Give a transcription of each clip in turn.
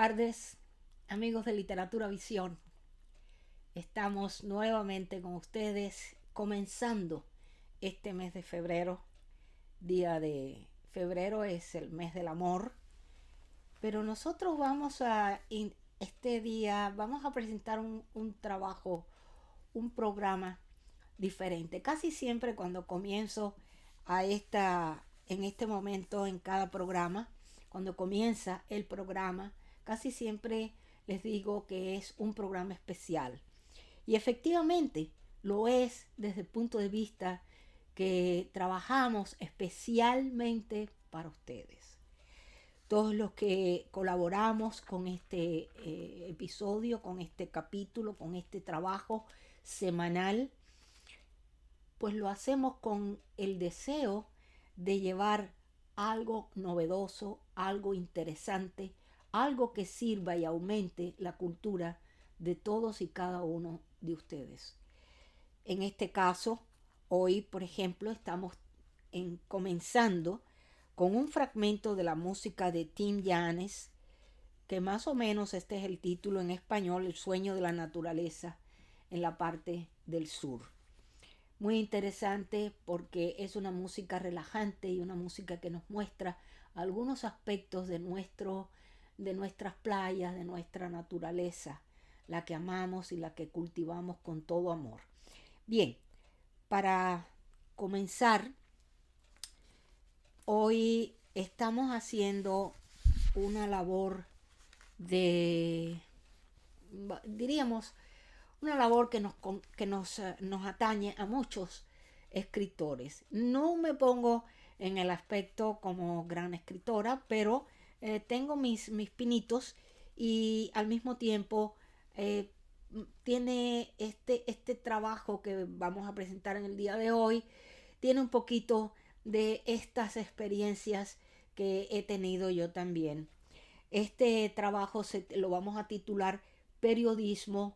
tardes, amigos de Literatura Visión. Estamos nuevamente con ustedes comenzando este mes de febrero. Día de febrero es el mes del amor, pero nosotros este día vamos a presentar un trabajo, un programa diferente. Casi siempre cuando comienzo en este momento en cada programa, cuando comienza el programa, casi siempre les digo que es un programa especial. Y efectivamente lo es desde el punto de vista que trabajamos especialmente para ustedes. Todos los que colaboramos con este episodio, con este capítulo, con este trabajo semanal, pues lo hacemos con el deseo de llevar algo novedoso, algo interesante, algo que sirva y aumente la cultura de todos y cada uno de ustedes. En este caso, hoy, por ejemplo, estamos comenzando con un fragmento de la música de Tim Yanes, que más o menos este es el título en español, El sueño de la naturaleza, en la parte del sur. Muy interesante porque es una música relajante y una música que nos muestra algunos aspectos de nuestras playas, de nuestra naturaleza, la que amamos y la que cultivamos con todo amor. Bien, para comenzar, hoy estamos haciendo una labor diríamos, una labor que nos atañe a muchos escritores. No me pongo en el aspecto como gran escritora, pero tengo mis pinitos y al mismo tiempo tiene este trabajo que vamos a presentar en el día de hoy, tiene un poquito de estas experiencias que he tenido yo también. Este trabajo lo vamos a titular Periodismo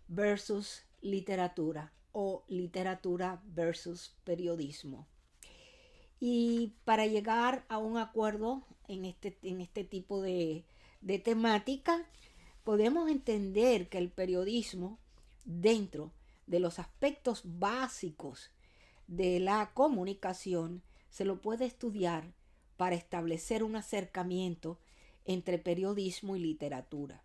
versus literatura o literatura versus periodismo. Y para llegar a un acuerdo en este tipo de temática, podemos entender que el periodismo, dentro de los aspectos básicos de la comunicación, se lo puede estudiar para establecer un acercamiento entre periodismo y literatura.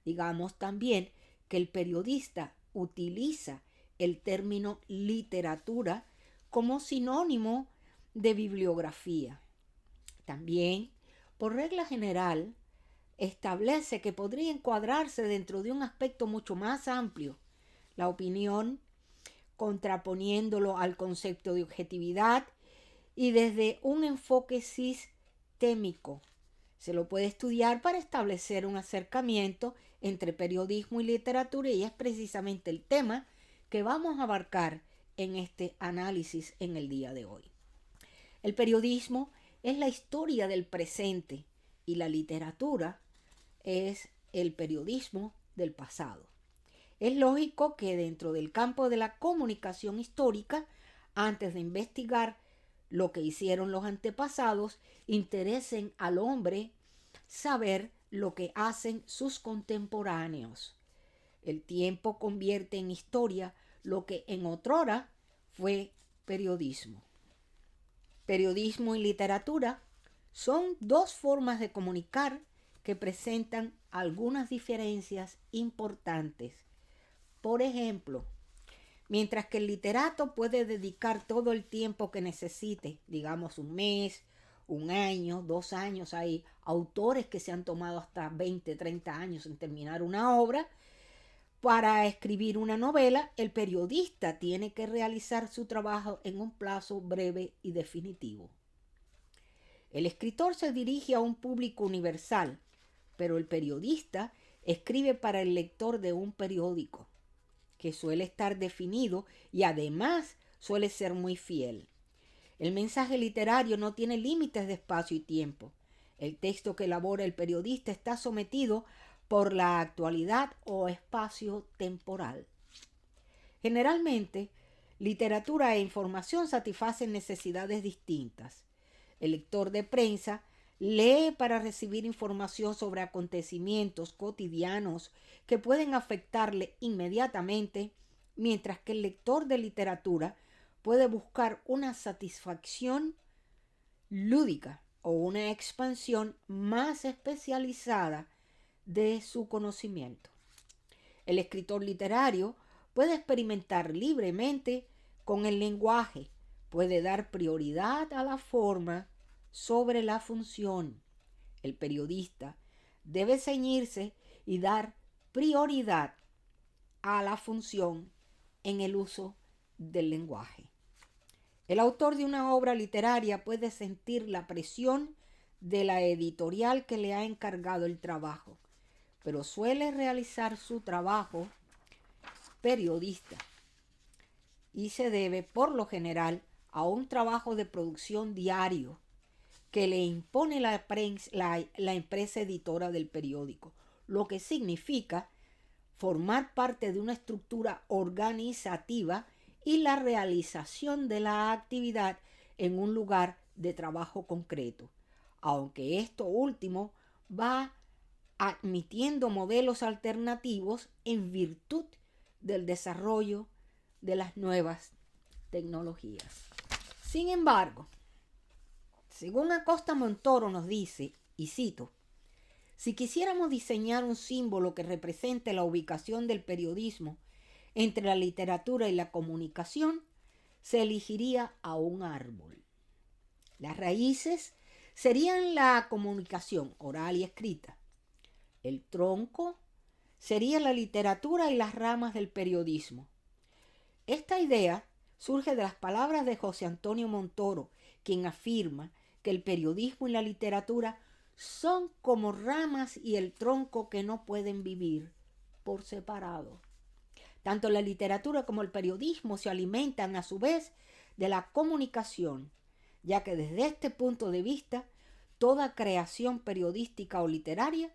Digamos también que el periodista utiliza el término literatura como sinónimo de bibliografía. También, por regla general, establece que podría encuadrarse dentro de un aspecto mucho más amplio, la opinión, contraponiéndolo al concepto de objetividad y desde un enfoque sistémico. Se lo puede estudiar para establecer un acercamiento entre periodismo y literatura y es precisamente el tema que vamos a abarcar en este análisis en el día de hoy. El periodismo es la historia del presente y la literatura es el periodismo del pasado. Es lógico que dentro del campo de la comunicación histórica, antes de investigar lo que hicieron los antepasados, interesen al hombre saber lo que hacen sus contemporáneos. El tiempo convierte en historia lo que en otrora fue periodismo. Periodismo y literatura son dos formas de comunicar que presentan algunas diferencias importantes. Por ejemplo, mientras que el literato puede dedicar todo el tiempo que necesite, digamos un mes, un año, 2 años, hay autores que se han tomado hasta 20, 30 años en terminar una obra. Para escribir una novela, el periodista tiene que realizar su trabajo en un plazo breve y definitivo. El escritor se dirige a un público universal, pero el periodista escribe para el lector de un periódico, que suele estar definido y además suele ser muy fiel. El mensaje literario no tiene límites de espacio y tiempo. El texto que elabora el periodista está sometido por la actualidad o espacio temporal. Generalmente, literatura e información satisfacen necesidades distintas. El lector de prensa Lee para recibir información sobre acontecimientos cotidianos que pueden afectarle inmediatamente, mientras que el lector de literatura puede buscar una satisfacción lúdica o una expansión más especializada de su conocimiento. El escritor literario puede experimentar libremente con el lenguaje, puede dar prioridad a la forma sobre la función. El periodista debe ceñirse y dar prioridad a la función en el uso del lenguaje. El autor de una obra literaria puede sentir la presión de la editorial que le ha encargado el trabajo, pero suele realizar su trabajo periodista y se debe, por lo general, a un trabajo de producción diario que le impone la empresa editora del periódico, lo que significa formar parte de una estructura organizativa y la realización de la actividad en un lugar de trabajo concreto, aunque esto último va admitiendo modelos alternativos en virtud del desarrollo de las nuevas tecnologías. Sin embargo, según Acosta Montoro nos dice, y cito, si quisiéramos diseñar un símbolo que represente la ubicación del periodismo entre la literatura y la comunicación, se elegiría a un árbol. Las raíces serían la comunicación oral y escrita. El tronco sería la literatura y las ramas del periodismo. Esta idea surge de las palabras de José Antonio Montoro, quien afirma que el periodismo y la literatura son como ramas y el tronco que no pueden vivir por separado. Tanto la literatura como el periodismo se alimentan a su vez de la comunicación, ya que desde este punto de vista, toda creación periodística o literaria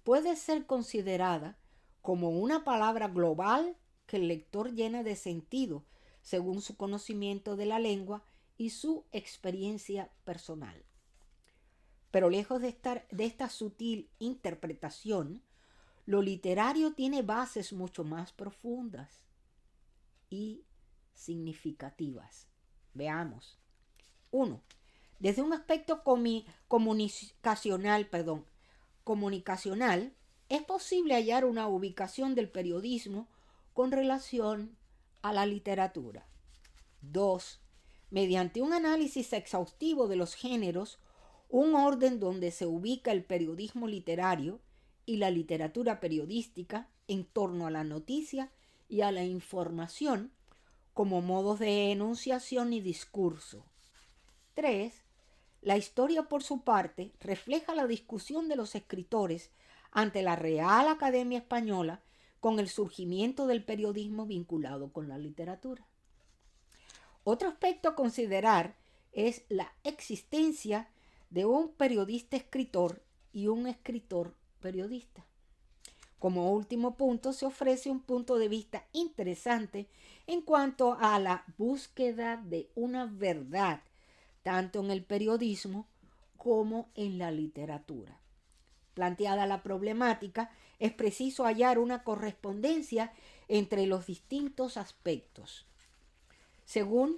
puede ser considerada como una palabra global que el lector llena de sentido según su conocimiento de la lengua y su experiencia personal. Pero lejos de esta sutil interpretación, lo literario tiene bases mucho más profundas y significativas. Veamos. 1. Desde un aspecto comunicacional, es posible hallar una ubicación del periodismo con relación a la literatura. 2. Mediante un análisis exhaustivo de los géneros, un orden donde se ubica el periodismo literario y la literatura periodística en torno a la noticia y a la información como modos de enunciación y discurso. 3. La historia, por su parte, refleja la discusión de los escritores ante la Real Academia Española con el surgimiento del periodismo vinculado con la literatura. Otro aspecto a considerar es la existencia de un periodista escritor y un escritor periodista. Como último punto, se ofrece un punto de vista interesante en cuanto a la búsqueda de una verdad, tanto en el periodismo como en la literatura. Planteada la problemática, es preciso hallar una correspondencia entre los distintos aspectos. Según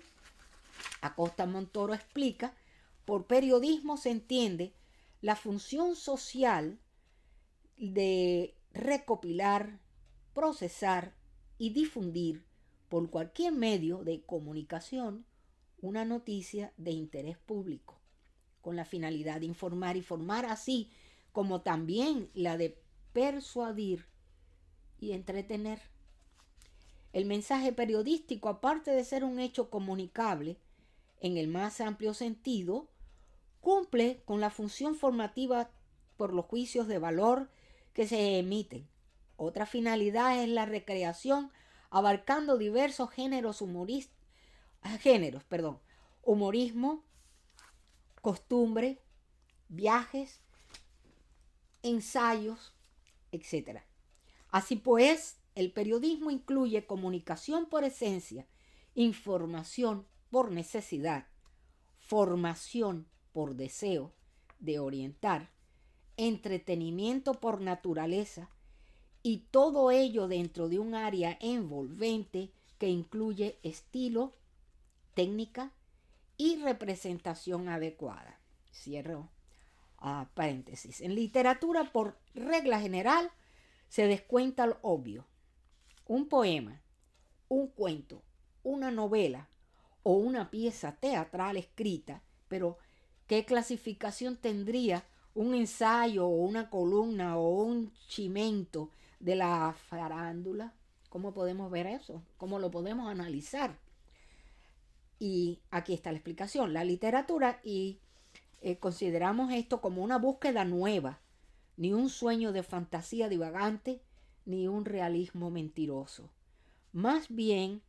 Acosta Montoro explica, por periodismo se entiende la función social de recopilar, procesar y difundir por cualquier medio de comunicación una noticia de interés público, con la finalidad de informar y formar, así como también la de persuadir y entretener. El mensaje periodístico, aparte de ser un hecho comunicable en el más amplio sentido, cumple con la función formativa por los juicios de valor que se emiten. Otra finalidad es la recreación, abarcando diversos humorismo, costumbre, viajes, ensayos, etc. Así pues, el periodismo incluye comunicación por esencia, información por necesidad, formación por deseo, de orientar, entretenimiento por naturaleza, y todo ello dentro de un área envolvente que incluye estilo, técnica y representación adecuada. Cierro paréntesis. En literatura, por regla general, se descuenta lo obvio. Un poema, un cuento, una novela o una pieza teatral escrita, pero ¿qué clasificación tendría un ensayo o una columna o un chimento de la farándula? ¿Cómo podemos ver eso? ¿Cómo lo podemos analizar? Y aquí está la explicación. La literatura, y consideramos esto como una búsqueda nueva, ni un sueño de fantasía divagante, ni un realismo mentiroso. Más bien,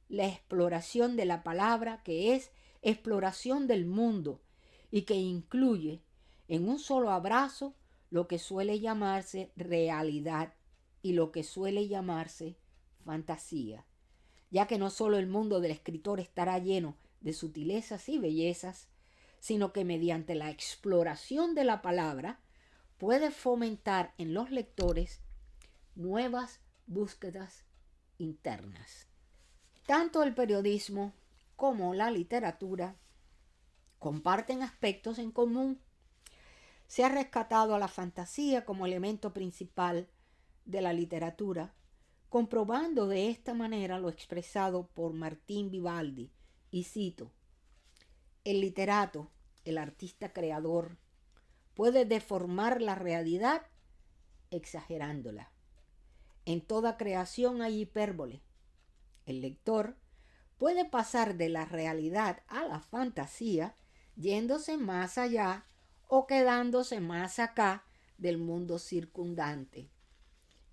la exploración de la palabra, que es exploración del mundo y que incluye en un solo abrazo lo que suele llamarse realidad y lo que suele llamarse fantasía, ya que no solo el mundo del escritor estará lleno de sutilezas y bellezas, sino que mediante la exploración de la palabra puede fomentar en los lectores nuevas búsquedas internas. Tanto el periodismo como la literatura comparten aspectos en común. Se ha rescatado a la fantasía como elemento principal de la literatura, comprobando de esta manera lo expresado por Martín Vivaldi, y cito: el literato, el artista creador, puede deformar la realidad exagerándola. En toda creación hay hipérbole. El lector puede pasar de la realidad a la fantasía, yéndose más allá o quedándose más acá del mundo circundante.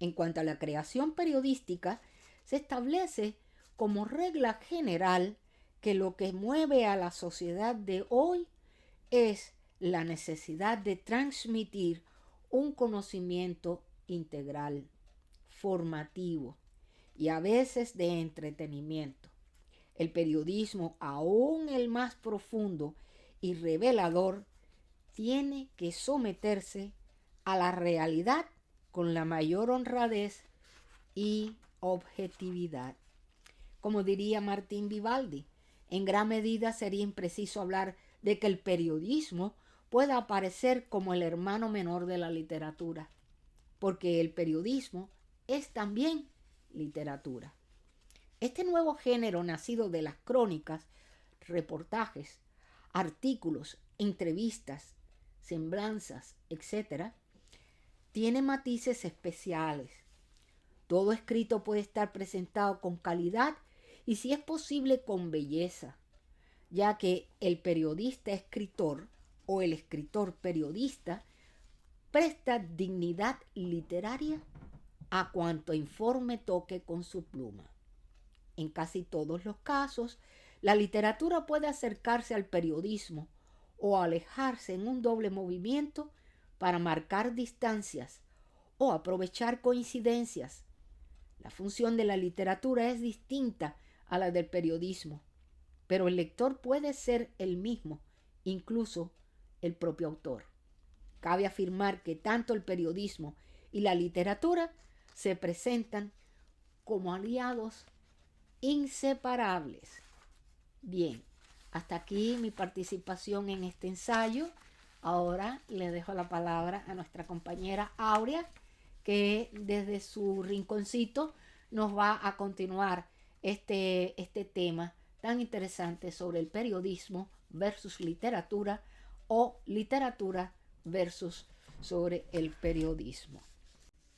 En cuanto a la creación periodística, se establece como regla general que lo que mueve a la sociedad de hoy es la necesidad de transmitir un conocimiento integral, formativo y a veces de entretenimiento. El periodismo, aún el más profundo y revelador, tiene que someterse a la realidad con la mayor honradez y objetividad. Como diría Martín Vivaldi, en gran medida sería impreciso hablar de que el periodismo pueda aparecer como el hermano menor de la literatura, porque el periodismo es también literatura. Este nuevo género, nacido de las crónicas, reportajes, artículos, entrevistas, semblanzas, etc., tiene matices especiales. Todo escrito puede estar presentado con calidad y, si es posible, con belleza, ya que el periodista escritor o el escritor periodista presta dignidad literaria a cuanto informe toque con su pluma. En casi todos los casos, la literatura puede acercarse al periodismo o alejarse en un doble movimiento para marcar distancias o aprovechar coincidencias. La función de la literatura es distinta a la del periodismo, pero el lector puede ser el mismo, incluso el propio autor. Cabe afirmar que tanto el periodismo y la literatura se presentan como aliados inseparables. Bien, hasta aquí mi participación en este ensayo. Ahora le dejo la palabra a nuestra compañera Aurea, que desde su rinconcito nos va a continuar este tema tan interesante sobre el periodismo versus literatura o literatura versus sobre el periodismo.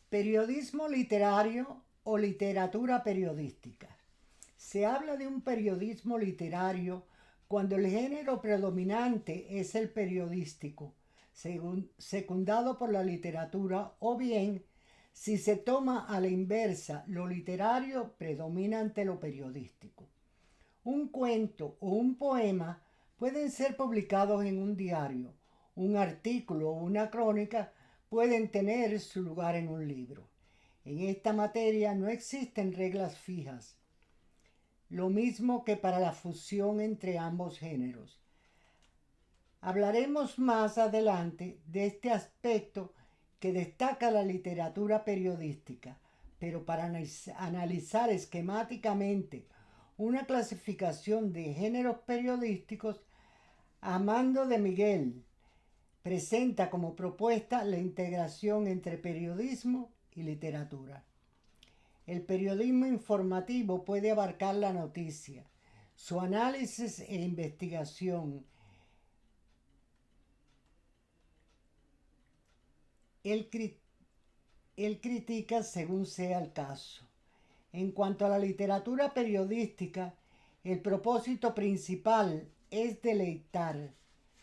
Periodismo literario o literatura periodística. Se habla de un periodismo literario cuando el género predominante es el periodístico, secundado por la literatura, o bien, si se toma a la inversa, lo literario predomina ante lo periodístico. Un cuento o un poema pueden ser publicados en un diario. Un artículo o una crónica pueden tener su lugar en un libro. En esta materia no existen reglas fijas, lo mismo que para la fusión entre ambos géneros. Hablaremos más adelante de este aspecto que destaca la literatura periodística, pero para analizar esquemáticamente una clasificación de géneros periodísticos, Armando de Miguel presenta como propuesta la integración entre periodismo y literatura. El periodismo informativo puede abarcar la noticia, su análisis e investigación. Él critica según sea el caso. En cuanto a la literatura periodística, el propósito principal es deleitar,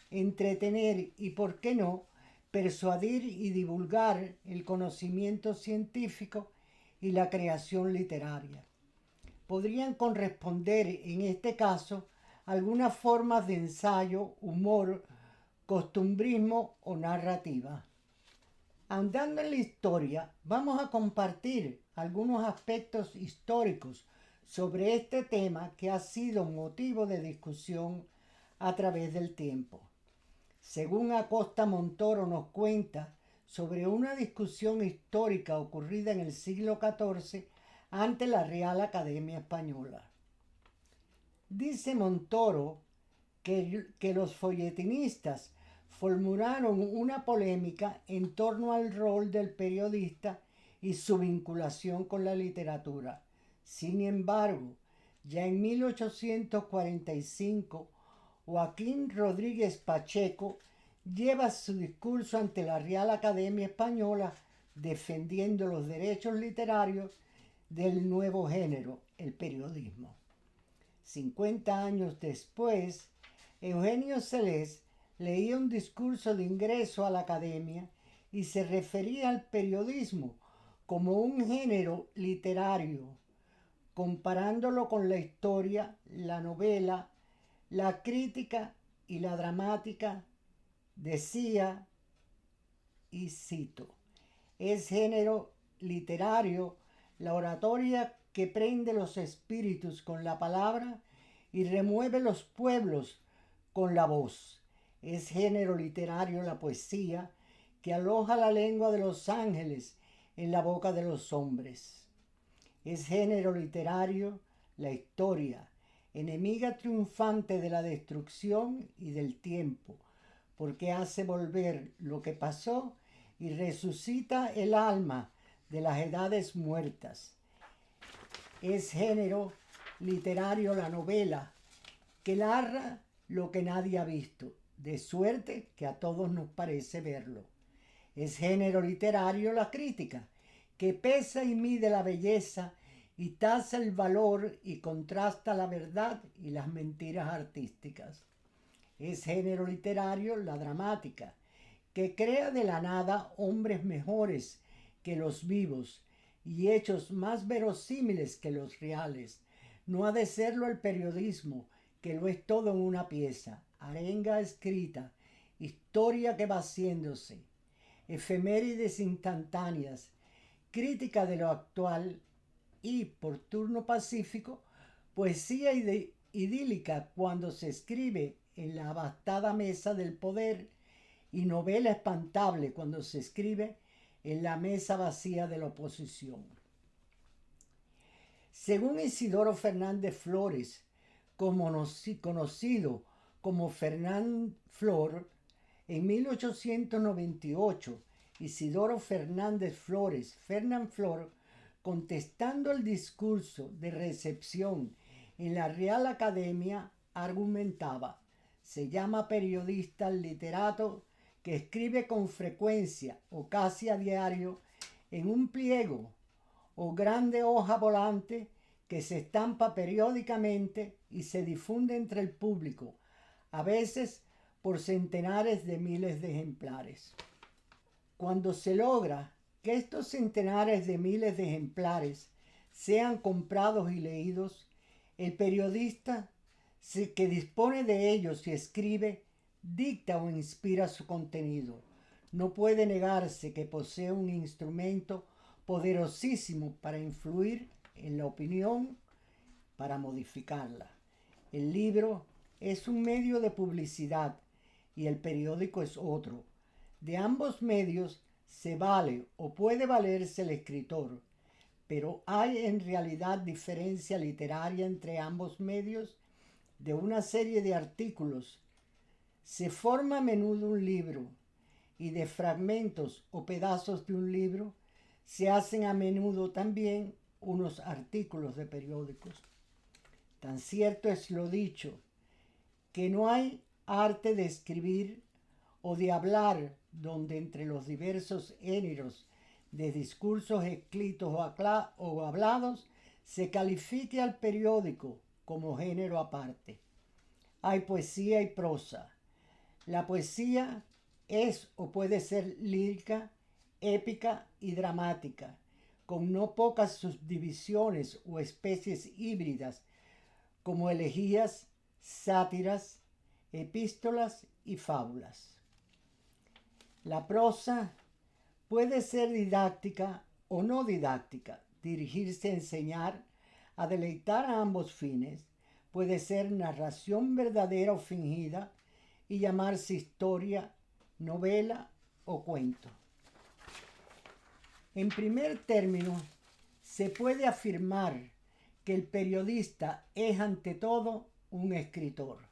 entretener y, por qué no, persuadir y divulgar el conocimiento científico y la creación literaria. Podrían corresponder en este caso algunas formas de ensayo, humor, costumbrismo o narrativa. Andando en la historia, vamos a compartir algunos aspectos históricos sobre este tema que ha sido motivo de discusión a través del tiempo. Según Acosta Montoro nos cuenta sobre una discusión histórica ocurrida en el siglo XIV ante la Real Academia Española. Dice Montoro que los folletinistas formularon una polémica en torno al rol del periodista y su vinculación con la literatura. Sin embargo, ya en 1845, Joaquín Rodríguez Pacheco lleva su discurso ante la Real Academia Española defendiendo los derechos literarios del nuevo género, el periodismo. 50 años después, Eugenio Celés leía un discurso de ingreso a la academia y se refería al periodismo como un género literario, comparándolo con la historia, la novela, la crítica y la dramática. Decía, y cito, es género literario la oratoria que prende los espíritus con la palabra y remueve los pueblos con la voz. Es género literario la poesía que aloja la lengua de los ángeles en la boca de los hombres. Es género literario la historia, enemiga triunfante de la destrucción y del tiempo, porque hace volver lo que pasó y resucita el alma de las edades muertas. Es género literario la novela, que narra lo que nadie ha visto, de suerte que a todos nos parece verlo. Es género literario la crítica, que pesa y mide la belleza y tasa el valor y contrasta la verdad y las mentiras artísticas. Es género literario la dramática, que crea de la nada hombres mejores que los vivos y hechos más verosímiles que los reales. No ha de serlo el periodismo, que lo es todo en una pieza, arenga escrita, historia que va haciéndose, efemérides instantáneas, crítica de lo actual y, por turno pacífico, poesía idílica cuando se escribe en la abastada mesa del poder y novela espantable cuando se escribe en la mesa vacía de la oposición. Según Isidoro Fernández Flores, conocido como Fernán Flor, en 1898, Isidoro Fernández Flores, Fernán Flor, contestando el discurso de recepción en la Real Academia, argumentaba: se llama periodista al literato que escribe con frecuencia o casi a diario en un pliego o grande hoja volante que se estampa periódicamente y se difunde entre el público, a veces por centenares de miles de ejemplares. Cuando se logra que estos centenares de miles de ejemplares sean comprados y leídos, el periodista que dispone de ellos y escribe, dicta o inspira su contenido. No puede negarse que posee un instrumento poderosísimo para influir en la opinión, para modificarla. El libro es un medio de publicidad y el periódico es otro. De ambos medios se vale o puede valerse el escritor, pero ¿hay en realidad diferencia literaria entre ambos medios? De una serie de artículos se forma a menudo un libro, y de fragmentos o pedazos de un libro se hacen a menudo también unos artículos de periódicos. Tan cierto es lo dicho, que no hay arte de escribir o de hablar donde entre los diversos géneros de discursos escritos o hablados se califique al periódico como género aparte. Hay poesía y prosa. La poesía es o puede ser lírica, épica y dramática, con no pocas subdivisiones o especies híbridas como elegías, sátiras, epístolas y fábulas. La prosa puede ser didáctica o no didáctica, dirigirse a enseñar, a deleitar a ambos fines, puede ser narración verdadera o fingida y llamarse historia, novela o cuento. En primer término, se puede afirmar que el periodista es ante todo un escritor.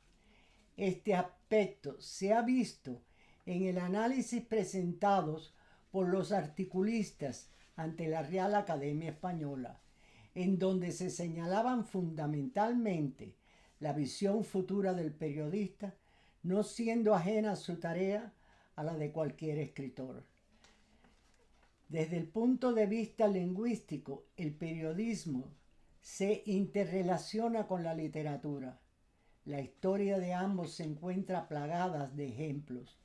Este aspecto se ha visto en el análisis presentados por los articulistas ante la Real Academia Española, en donde se señalaban fundamentalmente la visión futura del periodista, no siendo ajena a su tarea a la de cualquier escritor. Desde el punto de vista lingüístico, el periodismo se interrelaciona con la literatura. La historia de ambos se encuentra plagada de ejemplos.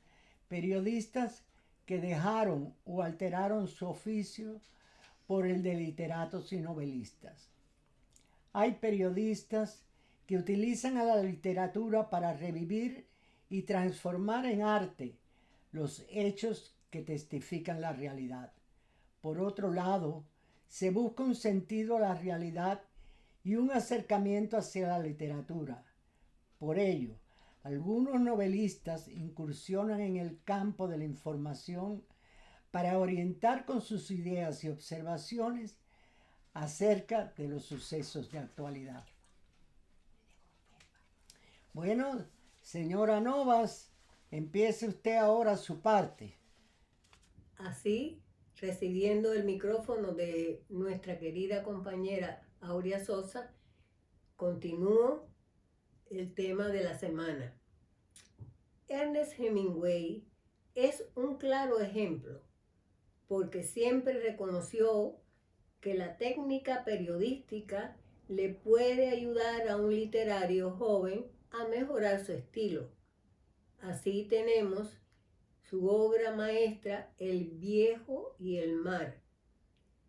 Periodistas que dejaron o alteraron su oficio por el de literatos y novelistas. Hay periodistas que utilizan a la literatura para revivir y transformar en arte los hechos que testifican la realidad. Por otro lado, se busca un sentido a la realidad y un acercamiento hacia la literatura. Por ello, algunos novelistas incursionan en el campo de la información para orientar con sus ideas y observaciones acerca de los sucesos de actualidad. Bueno, señora Novas, empiece usted ahora su parte. Así, recibiendo el micrófono de nuestra querida compañera Aurea Sosa, continúo el tema de la semana. Ernest Hemingway es un claro ejemplo, porque siempre reconoció que la técnica periodística le puede ayudar a un literario joven a mejorar su estilo. Así tenemos su obra maestra El viejo y el mar,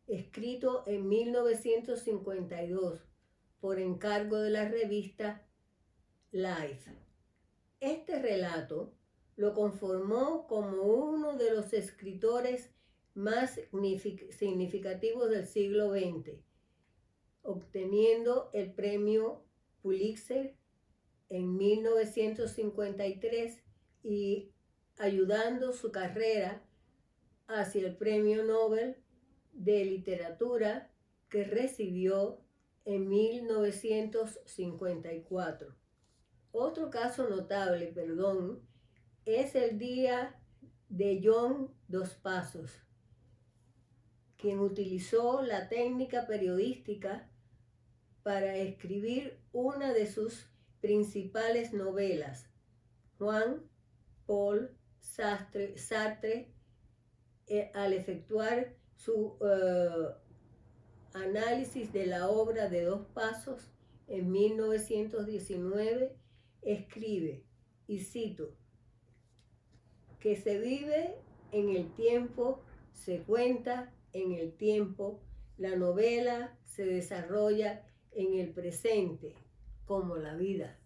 escrito en 1952 por encargo de la revista Life. Este relato lo conformó como uno de los escritores más significativos del siglo XX, obteniendo el premio Pulitzer en 1953 y ayudando su carrera hacia el Premio Nobel de Literatura que recibió en 1954. Otro caso notable, es el Día de John Dos Passos, quien utilizó la técnica periodística para escribir una de sus principales novelas, Juan Paul Sartre, al efectuar su análisis de la obra de Dos Passos en 1919, escribe, y cito, que se vive en el tiempo, se cuenta en el tiempo, la novela se desarrolla en el presente, como la vida.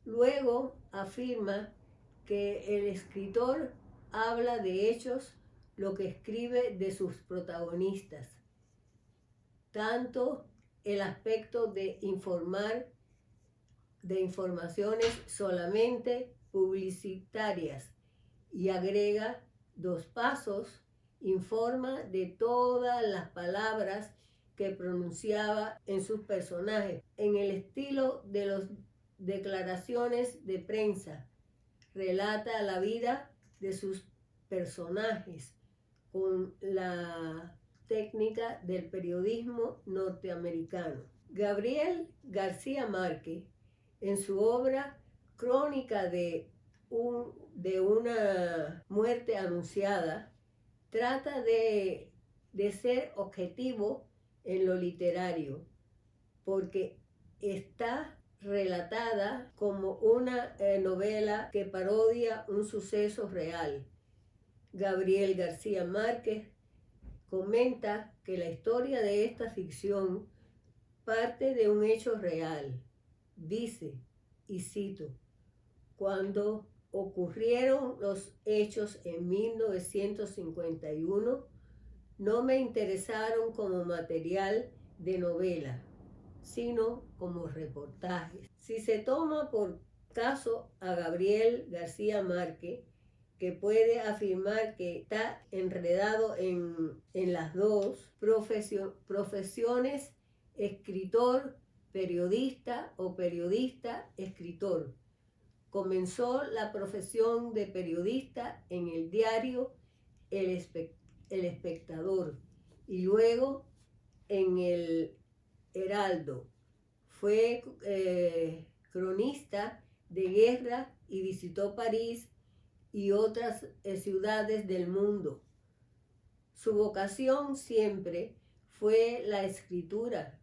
Luego afirma que el escritor habla de hechos lo que escribe de sus protagonistas, tanto el aspecto de informaciones solamente publicitarias y agrega 2 pasos, informa de todas las palabras que pronunciaba en sus personajes, en el estilo de las declaraciones de prensa. Relata la vida de sus personajes con la técnica del periodismo norteamericano. Gabriel García Márquez, en su obra Crónica de una muerte anunciada, trata de ser objetivo en lo literario, porque está relatada como una novela que parodia un suceso real. Gabriel García Márquez comenta que la historia de esta ficción parte de un hecho real. Dice, y cito, cuando ocurrieron los hechos en 1951, no me interesaron como material de novela, sino como reportajes. Si se toma por caso a Gabriel García Márquez, que puede afirmar que está enredado en las dos profesiones, escritor, periodista o periodista-escritor. Comenzó la profesión de periodista en el diario El Espectador y luego en el Heraldo. Fue cronista de guerra y visitó París y otras ciudades del mundo. Su vocación siempre fue la escritura,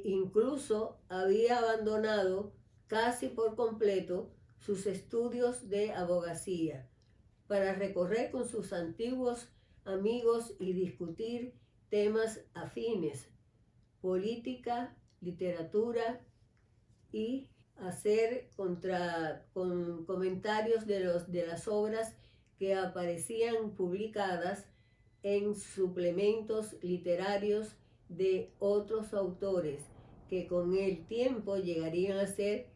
incluso había abandonado casi por completo sus estudios de abogacía para recorrer con sus antiguos amigos y discutir temas afines, política, literatura y hacer comentarios de las obras que aparecían publicadas en suplementos literarios de otros autores que con el tiempo llegarían a ser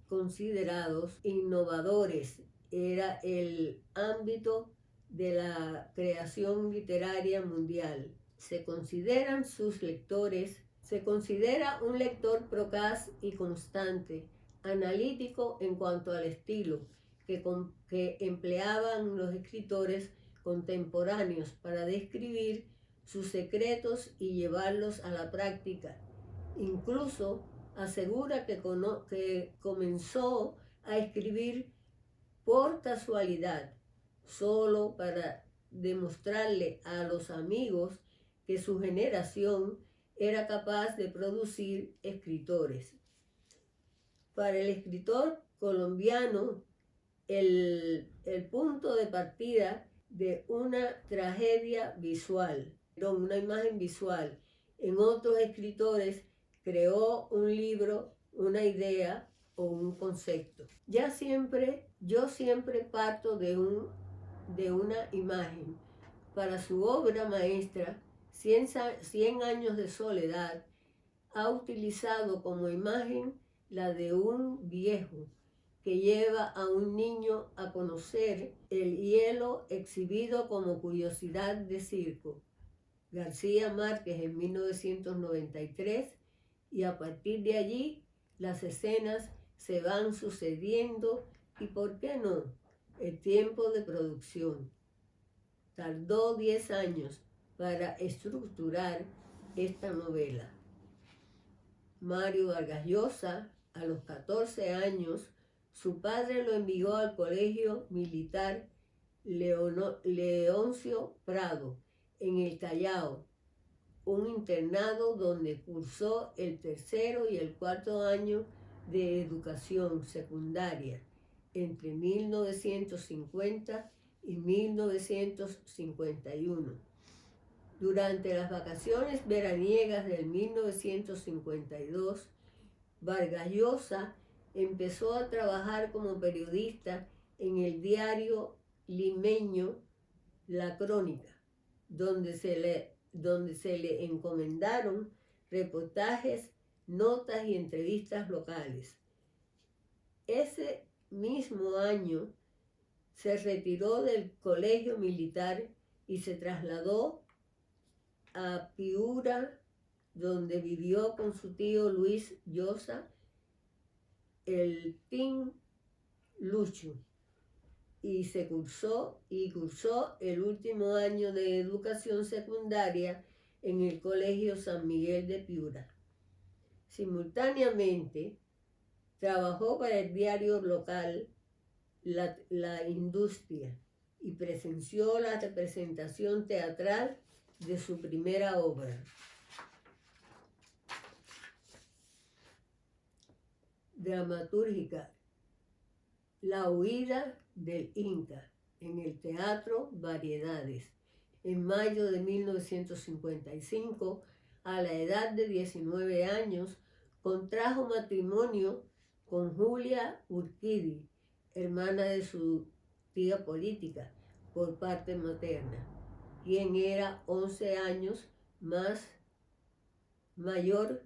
considerados innovadores. Era el ámbito de la creación literaria mundial. Se considera un lector procaz y constante, analítico en cuanto al estilo que empleaban los escritores contemporáneos para describir sus secretos y llevarlos a la práctica. Incluso asegura que comenzó a escribir por casualidad, solo para demostrarle a los amigos que su generación era capaz de producir escritores. Para el escritor colombiano, el punto de partida de una tragedia visual, una imagen visual. En otros escritores creó un libro, una idea o un concepto. Yo siempre parto de una imagen. Para su obra maestra, 100 años de soledad, ha utilizado como imagen la de un viejo que lleva a un niño a conocer el hielo exhibido como curiosidad de circo. García Márquez en 1993, y a partir de allí las escenas se van sucediendo y, ¿por qué no?, el tiempo de producción. Tardó 10 años para estructurar esta novela. Mario Vargas Llosa, a los 14 años, su padre lo envió al colegio militar Leoncio Prado, en el Callao, un internado donde cursó el 3er y el 4 año de educación secundaria entre 1950 y 1951. Durante las vacaciones veraniegas del 1952, Vargas Llosa empezó a trabajar como periodista en el diario limeño La Crónica, donde se donde se le encomendaron reportajes, notas y entrevistas locales. Ese mismo año se retiró del colegio militar y se trasladó a Piura, donde vivió con su tío Luis Llosa, el Tin Luchu, y cursó el último año de educación secundaria en el Colegio San Miguel de Piura. Simultáneamente, trabajó para el diario local La Industria y presenció la representación teatral de su primera obra. Dramatúrgica, La huida del Inca, en el Teatro Variedades. En mayo de 1955, a la edad de 19 años, contrajo matrimonio con Julia Urquidi, hermana de su tía política por parte materna, quien era 11 años más mayor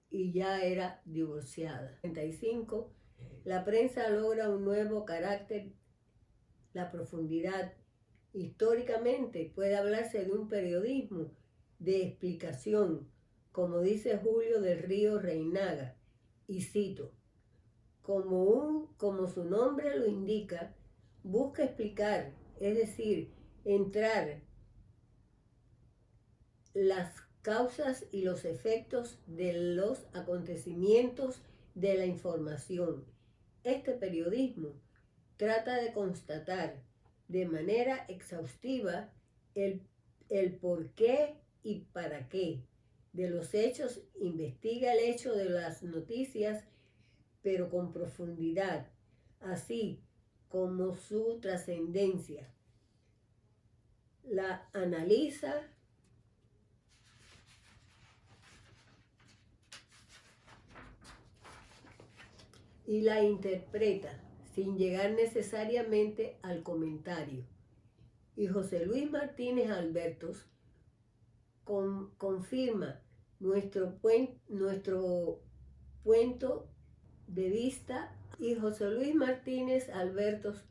y ya era divorciada. En 1935, la prensa logra un nuevo carácter, la profundidad. Históricamente puede hablarse de un periodismo de explicación, como dice Julio del Río Reinaga, y cito, como su nombre lo indica, busca explicar, es decir, entrar las causas y los efectos de los acontecimientos de la información. Este periodismo trata de constatar de manera exhaustiva el por qué y para qué de los hechos, investiga el hecho de las noticias, pero con profundidad, así como su trascendencia. La analiza y la interpreta sin llegar necesariamente al comentario. Y José Luis Martínez Albertos confirma nuestro punto de vista, y José Luis Martínez Albertos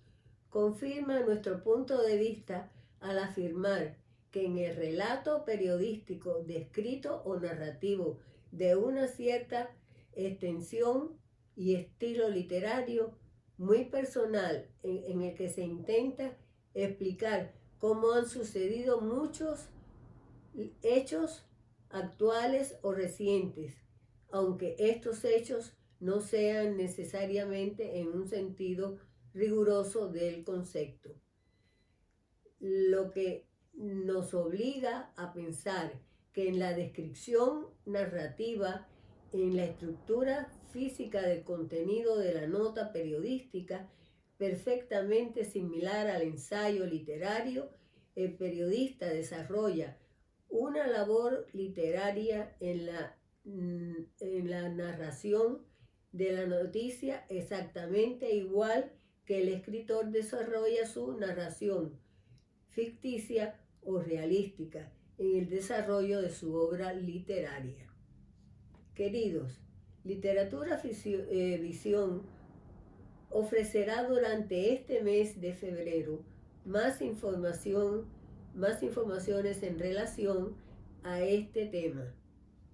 confirma nuestro punto de vista al afirmar que en el relato periodístico descrito o narrativo de una cierta extensión y estilo literario muy personal en el que se intenta explicar cómo han sucedido muchos hechos actuales o recientes, aunque estos hechos no sean necesariamente en un sentido riguroso del concepto. Lo que nos obliga a pensar que en la descripción narrativa, en la estructura física del contenido de la nota periodística, perfectamente similar al ensayo literario, el periodista desarrolla una labor literaria en la narración de la noticia exactamente igual que el escritor desarrolla su narración ficticia o realística en el desarrollo de su obra literaria. Queridos, Literatura Visión ofrecerá durante este mes de febrero más informaciones en relación a este tema.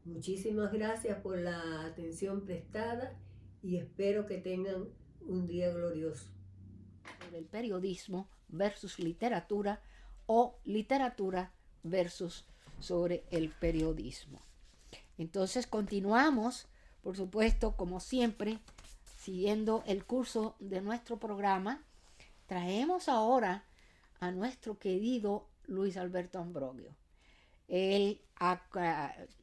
Muchísimas gracias por la atención prestada y espero que tengan un día glorioso. El periodismo versus literatura o literatura versus sobre el periodismo. Entonces continuamos, por supuesto, como siempre, siguiendo el curso de nuestro programa. Traemos ahora a nuestro querido Luis Alberto Ambrogio. Él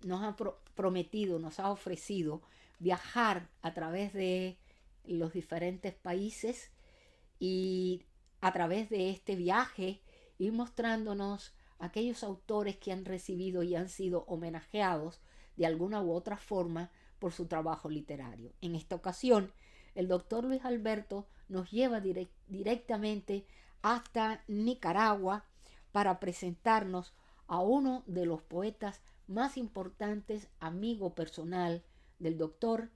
nos ha prometido, nos ha ofrecido viajar a través de los diferentes países y a través de este viaje ir mostrándonos aquellos autores que han recibido y han sido homenajeados de alguna u otra forma por su trabajo literario. En esta ocasión, el doctor Luis Alberto nos lleva directamente hasta Nicaragua para presentarnos a uno de los poetas más importantes, amigo personal del doctor,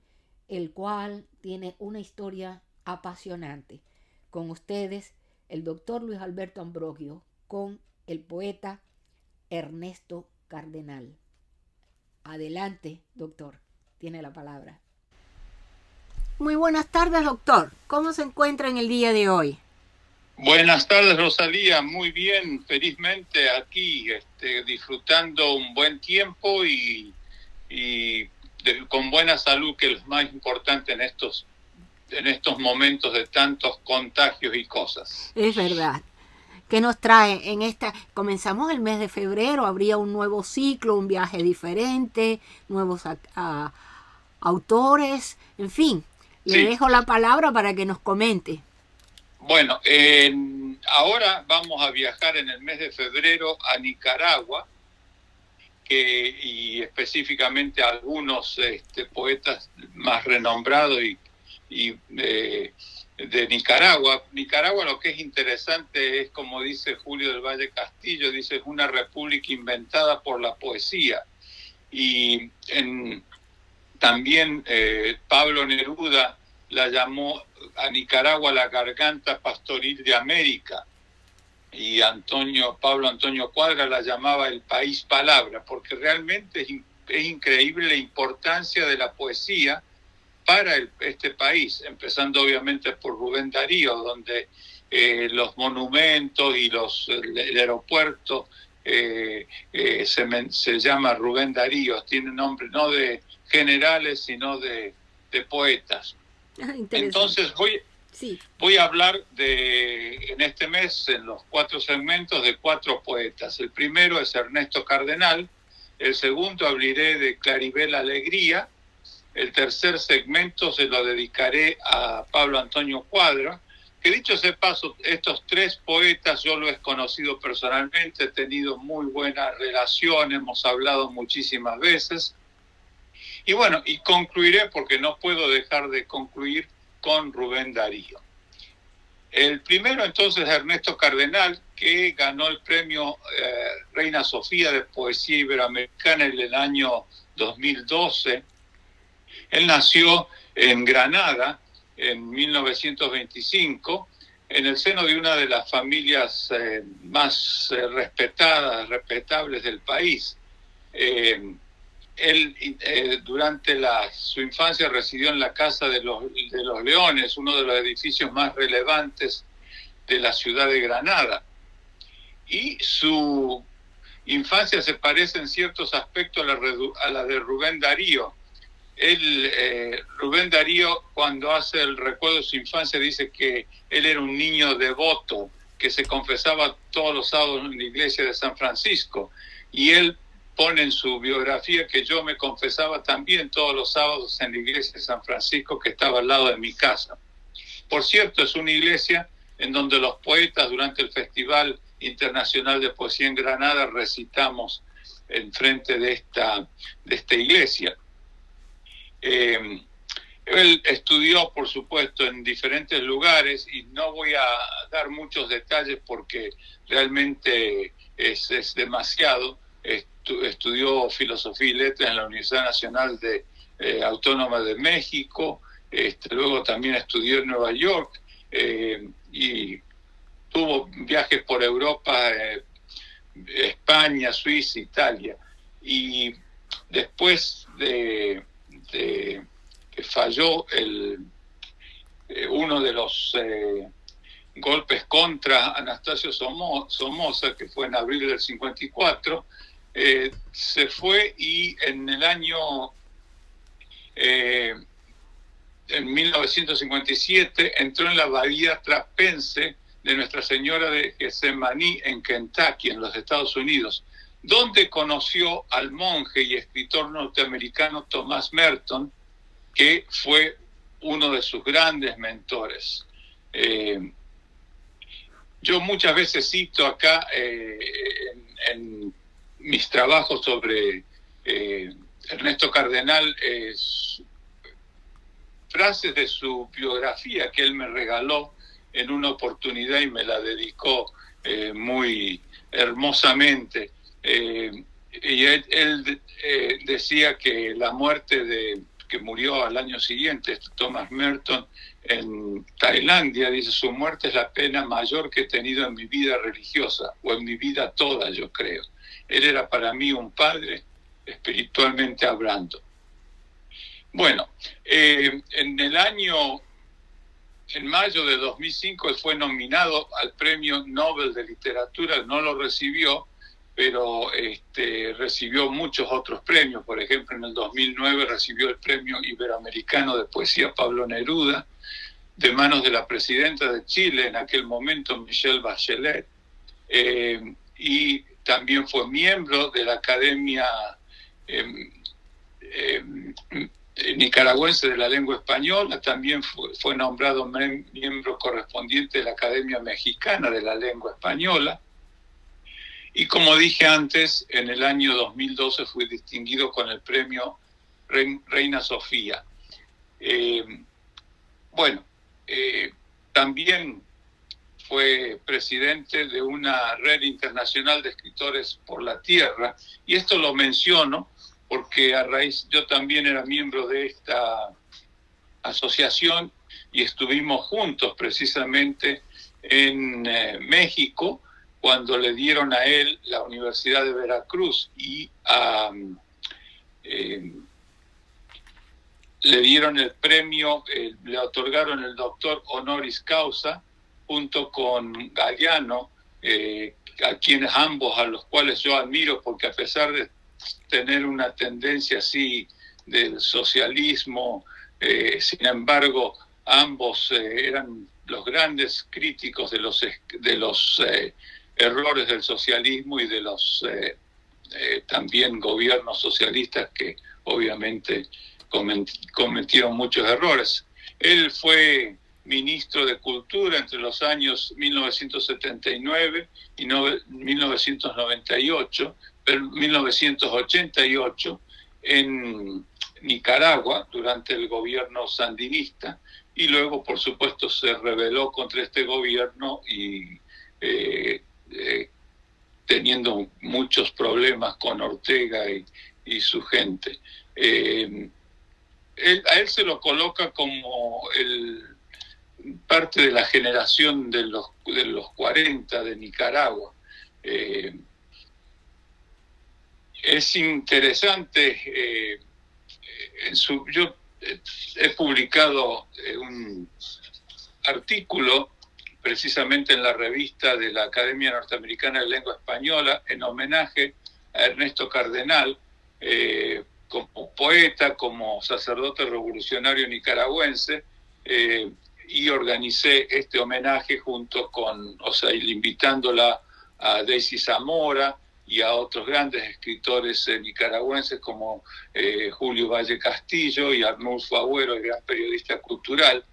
el cual tiene una historia apasionante. Con ustedes, el doctor Luis Alberto Ambrogio, con el poeta Ernesto Cardenal. Adelante, doctor, tiene la palabra. Muy buenas tardes, doctor. ¿Cómo se encuentra en el día de hoy? Buenas tardes, Rosalía. Muy bien, felizmente aquí, disfrutando un buen tiempo y con buena salud, que es lo más importante en estos momentos de tantos contagios y cosas. Es verdad. ¿Qué nos trae en esta? Comenzamos el mes de febrero, habría un nuevo ciclo, un viaje diferente, nuevos autores, en fin. Le dejo la palabra para que nos comente. Bueno, ahora vamos a viajar en el mes de febrero a Nicaragua, y específicamente a algunos poetas más renombrados y de Nicaragua. Nicaragua, lo que es interesante es, como dice Julio del Valle Castillo, dice, es una república inventada por la poesía. Y también Pablo Neruda la llamó a Nicaragua la garganta pastoril de América, y Pablo Antonio Cuadra la llamaba el país palabra, porque realmente es increíble la importancia de la poesía para este país, empezando obviamente por Rubén Darío, donde los monumentos y el aeropuerto se llama Rubén Darío, tiene nombre no de generales, sino de poetas. Entonces voy a hablar en este mes, en los 4 segmentos, de 4 poetas. El primero es Ernesto Cardenal, el segundo hablaré de Claribel Alegría, el tercer segmento se lo dedicaré a Pablo Antonio Cuadra, que dicho sea paso, estos 3 poetas yo los he conocido personalmente, he tenido muy buena relación, hemos hablado muchísimas veces. Y bueno, y concluiré, porque no puedo dejar de concluir, con Rubén Darío. El primero entonces, Ernesto Cardenal, que ganó el premio Reina Sofía de Poesía Iberoamericana en el año 2012. Él nació en Granada en 1925, en el seno de una de las familias más respetables del país. Él durante su infancia residió en la Casa de los Leones, uno de los edificios más relevantes de la ciudad de Granada. Y su infancia se parece en ciertos aspectos a la de Rubén Darío. Rubén Darío, cuando hace el recuerdo de su infancia, dice que él era un niño devoto, que se confesaba todos los sábados en la iglesia de San Francisco. Y él pone en su biografía que yo me confesaba también todos los sábados en la iglesia de San Francisco, que estaba al lado de mi casa. Por cierto, es una iglesia en donde los poetas, durante el Festival Internacional de Poesía en Granada, recitamos en frente de esta iglesia. Él estudió, por supuesto, en diferentes lugares, y no voy a dar muchos detalles porque realmente es demasiado. Estudió Filosofía y Letras en la Universidad Nacional Autónoma de México, luego también estudió en Nueva York, y tuvo viajes por Europa, España, Suiza, Italia. Y después de que falló uno de los golpes contra Anastasio Somoza, que fue en abril del 54, se fue, y en el año en 1957 entró en la abadía trapense de Nuestra Señora de Getsemaní en Kentucky, en los Estados Unidos, donde conoció al monje y escritor norteamericano Thomas Merton, que fue uno de sus grandes mentores. Yo muchas veces cito acá en mis trabajos sobre Ernesto Cardenal frases de su biografía que él me regaló en una oportunidad y me la dedicó muy hermosamente. y él decía que la muerte que murió al año siguiente, Thomas Merton, en Tailandia, dice, su muerte es la pena mayor que he tenido en mi vida religiosa, o en mi vida toda, yo creo. Él era para mí un padre, espiritualmente hablando. Bueno, en mayo de 2005, él fue nominado al Premio Nobel de Literatura, no lo recibió, pero recibió muchos otros premios. Por ejemplo, en el 2009 recibió el Premio Iberoamericano de Poesía Pablo Neruda, de manos de la presidenta de Chile en aquel momento, Michelle Bachelet, y también fue miembro de la Academia Nicaragüense de la Lengua Española, también fue nombrado miembro correspondiente de la Academia Mexicana de la Lengua Española, y como dije antes, en el año 2012 fue distinguido con el premio Reina Sofía. También fue presidente de una red internacional de escritores por la tierra, y esto lo menciono porque yo también era miembro de esta asociación y estuvimos juntos precisamente en México cuando le dieron a él la Universidad de Veracruz y le dieron el premio, le otorgaron el doctor honoris causa junto con Galeano, a los cuales yo admiro, porque a pesar de tener una tendencia así del socialismo, sin embargo, ambos eran los grandes críticos de los errores del socialismo y de los también gobiernos socialistas que obviamente cometieron muchos errores. Él fue ministro de Cultura entre los años 1979 y 1988 en Nicaragua durante el gobierno sandinista, y luego por supuesto se rebeló contra este gobierno y teniendo muchos problemas con Ortega y su gente. A él se lo coloca como parte de la generación de los 40 de Nicaragua. Es interesante, yo he publicado un artículo precisamente en la revista de la Academia Norteamericana de Lengua Española en homenaje a Ernesto Cardenal, como poeta, como sacerdote revolucionario nicaragüense, y organicé este homenaje junto con, invitándola a Daisy Zamora y a otros grandes escritores nicaragüenses como Julio Valle Castillo y Arnulfo Agüero, el gran periodista cultural,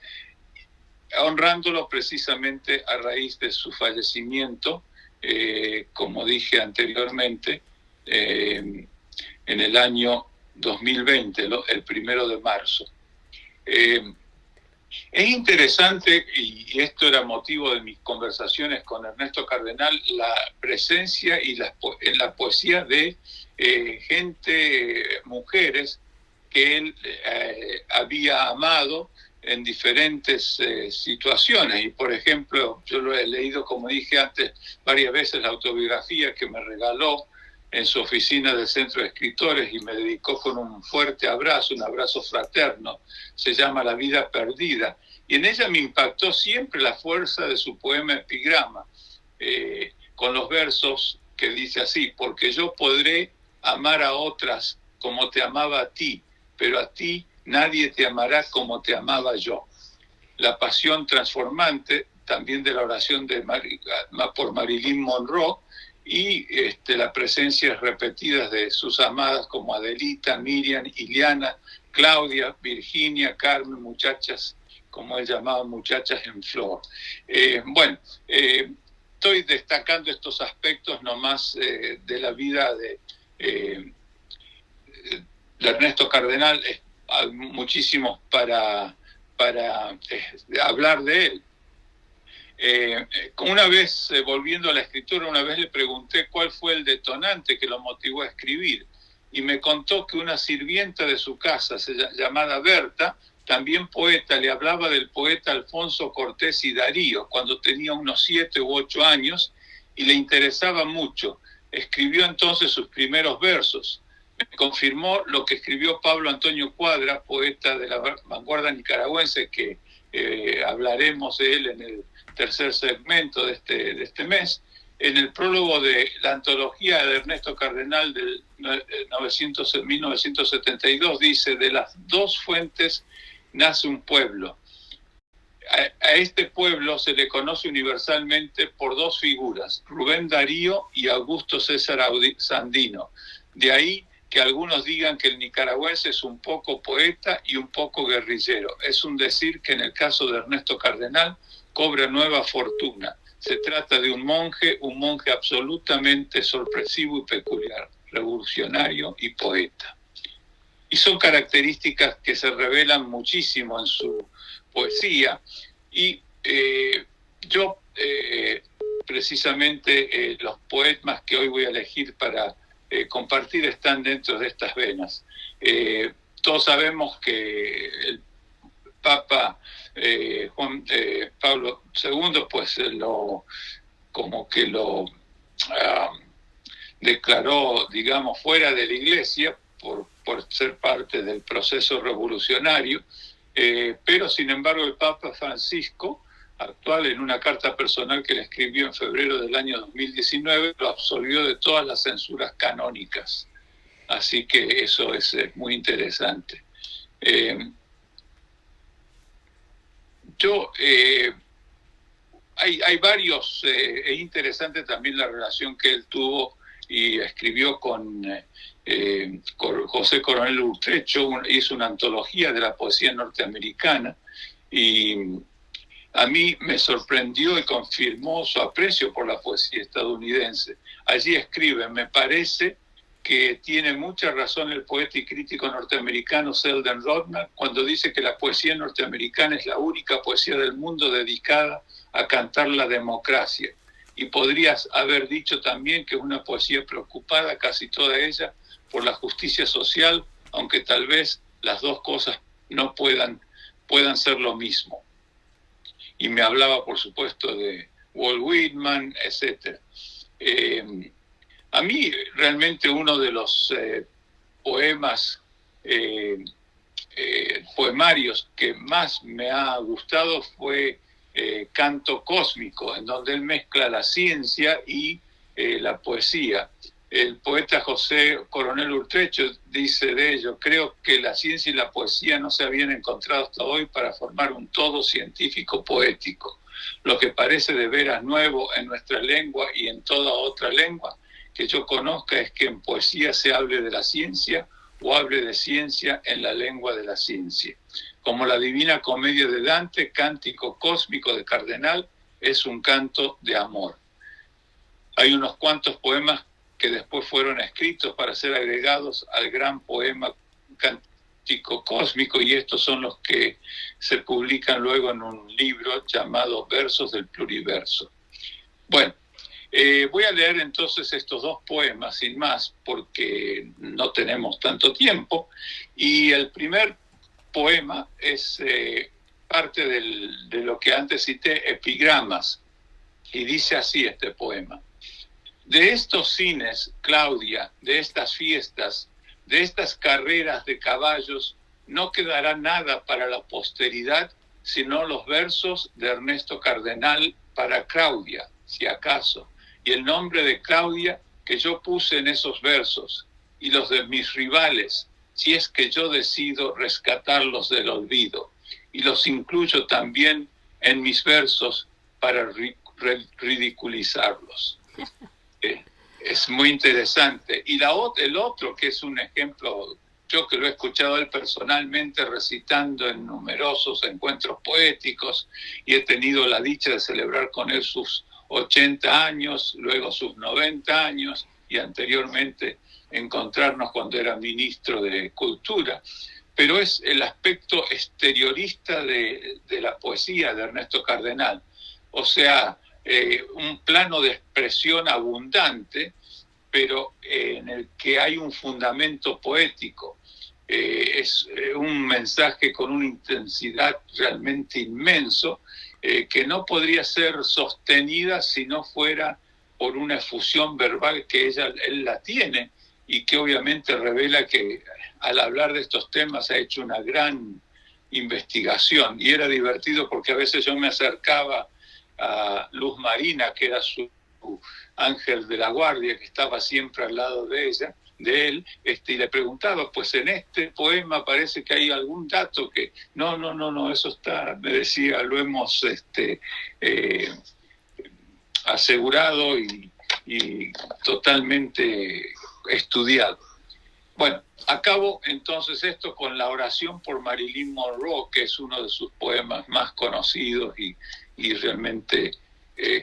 honrándolo precisamente a raíz de su fallecimiento, como dije anteriormente, en el año 2020, el 1 de marzo. Es interesante, y esto era motivo de mis conversaciones con Ernesto Cardenal, la presencia en la poesía de mujeres que él había amado en diferentes situaciones. Y por ejemplo, yo lo he leído, como dije antes, varias veces, la autobiografía que me regaló en su oficina del Centro de Escritores y me dedicó con un fuerte abrazo, un abrazo fraterno. Se llama La vida perdida. Y en ella me impactó siempre la fuerza de su poema Epigrama, con los versos que dice así: porque yo podré amar a otras como te amaba a ti, pero a ti nadie te amará como te amaba yo. La pasión transformante, también de la oración por Marilyn Monroe, y las presencias repetidas de sus amadas como Adelita, Miriam, Iliana, Claudia, Virginia, Carmen, muchachas, como él llamaba, muchachas en flor. Estoy destacando estos aspectos nomás de la vida de Ernesto Cardenal. Hay muchísimos para hablar de él. Una vez, volviendo a la escritura, una vez le pregunté cuál fue el detonante que lo motivó a escribir, y me contó que una sirvienta de su casa, llamada Berta, también poeta, le hablaba del poeta Alfonso Cortés y Darío cuando tenía unos 7 u 8 años, y le interesaba mucho. Escribió entonces sus primeros versos. Me confirmó lo que escribió Pablo Antonio Cuadra, poeta de la vanguardia nicaragüense, que hablaremos de él en el tercer segmento de este mes. En el prólogo de la antología de Ernesto Cardenal del 1972 dice: de las dos fuentes nace un pueblo. A este pueblo se le conoce universalmente por dos figuras, Rubén Darío y Augusto César Sandino. De ahí que algunos digan que el nicaragüense es un poco poeta y un poco guerrillero. Es un decir que en el caso de Ernesto Cardenal cobra nueva fortuna. Se trata de un monje absolutamente sorpresivo y peculiar, revolucionario y poeta. Y son características que se revelan muchísimo en su poesía. Y yo, precisamente, los poemas que hoy voy a elegir para compartir están dentro de estas venas. Todos sabemos que el Papa Juan Pablo II, pues lo declaró, digamos, fuera de la Iglesia por ser parte del proceso revolucionario, pero sin embargo el Papa Francisco, actual, en una carta personal que le escribió en febrero del año 2019, lo absolvió de todas las censuras canónicas. Así que eso es muy interesante. Hay varios, es interesante también la relación que él tuvo y escribió con José Coronel Urtecho, hizo una antología de la poesía norteamericana, y a mí me sorprendió y confirmó su aprecio por la poesía estadounidense. Allí escribe: me parece que tiene mucha razón el poeta y crítico norteamericano Selden Rodman cuando dice que la poesía norteamericana es la única poesía del mundo dedicada a cantar la democracia. Y podrías haber dicho también que es una poesía preocupada, casi toda ella, por la justicia social, aunque tal vez las dos cosas no puedan ser lo mismo. Y me hablaba, por supuesto, de Walt Whitman, etc. A mí realmente uno de los poemarios que más me ha gustado fue Canto Cósmico, en donde él mezcla la ciencia y la poesía. El poeta José Coronel Urtecho dice de ello: creo que la ciencia y la poesía no se habían encontrado hasta hoy para formar un todo científico poético. Lo que parece de veras nuevo en nuestra lengua y en toda otra lengua que yo conozca es que en poesía se hable de la ciencia o hable de ciencia en la lengua de la ciencia. Como la Divina Comedia de Dante, Cántico Cósmico de Cardenal es un canto de amor. Hay unos cuantos poemas que después fueron escritos para ser agregados al gran poema Cántico Cósmico, y estos son los que se publican luego en un libro llamado Versos del Pluriverso. Bueno, voy a leer entonces estos dos poemas sin más, porque no tenemos tanto tiempo, y el primer poema es parte de lo que antes cité, epigramas, y dice así este poema: de estos cines, Claudia, de estas fiestas, de estas carreras de caballos, no quedará nada para la posteridad, sino los versos de Ernesto Cardenal para Claudia, si acaso, y el nombre de Claudia que yo puse en esos versos, y los de mis rivales, si es que yo decido rescatarlos del olvido, y los incluyo también en mis versos para ridiculizarlos. Es muy interesante. Y el otro, que es un ejemplo, yo que lo he escuchado él personalmente recitando en numerosos encuentros poéticos, y he tenido la dicha de celebrar con él sus 80 años, luego sus 90 años, y anteriormente encontrarnos cuando era ministro de Cultura. Pero es el aspecto exteriorista de la poesía de Ernesto Cardenal. o sea, un plano de expresión abundante, pero en el que hay un fundamento poético. Es un mensaje con una intensidad realmente inmenso, que no podría ser sostenida si no fuera por una efusión verbal que él la tiene, y que obviamente revela que al hablar de estos temas ha hecho una gran investigación. Y era divertido porque a veces yo me acercaba a Luz Marina, que era su ángel de la guardia, que estaba siempre al lado de él, y le preguntaba, pues en este poema parece que hay algún dato que... No, eso está, me decía, lo hemos asegurado y totalmente estudiado. Bueno, acabo entonces esto con la oración por Marilyn Monroe, que es uno de sus poemas más conocidos y realmente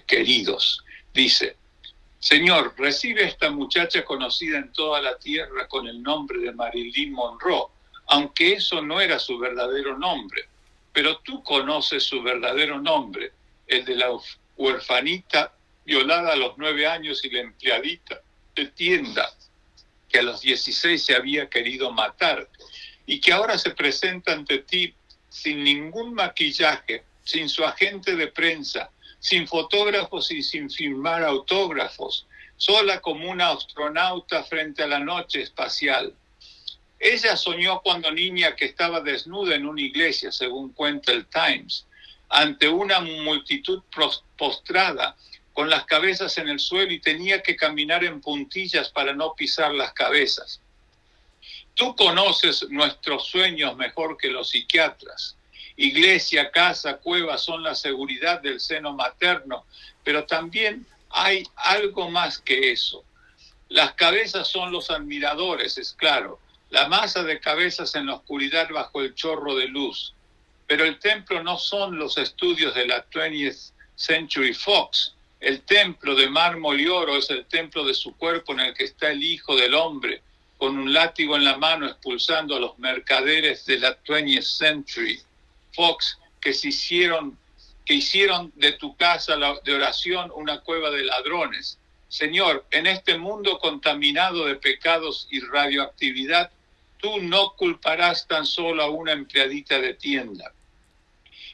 queridos. Dice: Señor, recibe a esta muchacha conocida en toda la tierra con el nombre de Marilyn Monroe, aunque eso no era su verdadero nombre. Pero tú conoces su verdadero nombre, el de la huerfanita violada a los 9 años y la empleadita de tienda que a los 16 se había querido matar, y que ahora se presenta ante ti sin ningún maquillaje, sin su agente de prensa, sin fotógrafos y sin firmar autógrafos, sola como una astronauta frente a la noche espacial. Ella soñó cuando niña que estaba desnuda en una iglesia, según cuenta el Times, ante una multitud postrada, con las cabezas en el suelo, y tenía que caminar en puntillas para no pisar las cabezas. Tú conoces nuestros sueños mejor que los psiquiatras. Iglesia, casa, cueva son la seguridad del seno materno, pero también hay algo más que eso. Las cabezas son los admiradores, es claro, la masa de cabezas en la oscuridad bajo el chorro de luz. Pero el templo no son los estudios de la 20th Century Fox. El templo de mármol y oro es el templo de su cuerpo, en el que está el Hijo del Hombre, con un látigo en la mano, expulsando a los mercaderes de la 20th Century Fox, que hicieron de tu casa de oración una cueva de ladrones. Señor, en este mundo contaminado de pecados y radioactividad, tú no culparás tan solo a una empleadita de tienda,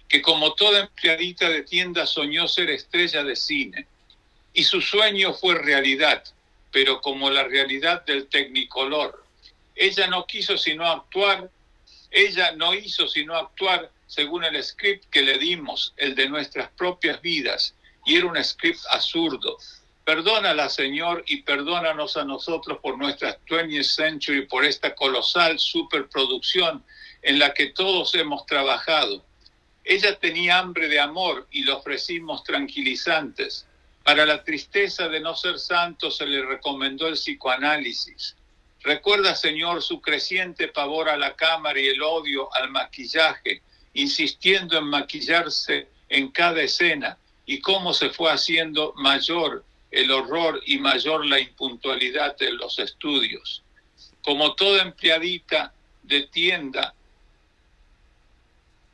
que como toda empleadita de tienda soñó ser estrella de cine, y su sueño fue realidad, pero como la realidad del Technicolor. Ella no hizo sino actuar según el script que le dimos, el de nuestras propias vidas, y era un script absurdo. Perdónala, Señor, y perdónanos a nosotros por nuestra 20th Century, por esta colosal superproducción en la que todos hemos trabajado. Ella tenía hambre de amor y le ofrecimos tranquilizantes. Para la tristeza de no ser santo se le recomendó el psicoanálisis. Recuerda, Señor, su creciente pavor a la cámara y el odio al maquillaje, insistiendo en maquillarse en cada escena, y cómo se fue haciendo mayor el horror y mayor la impuntualidad de los estudios. Como toda empleadita de tienda,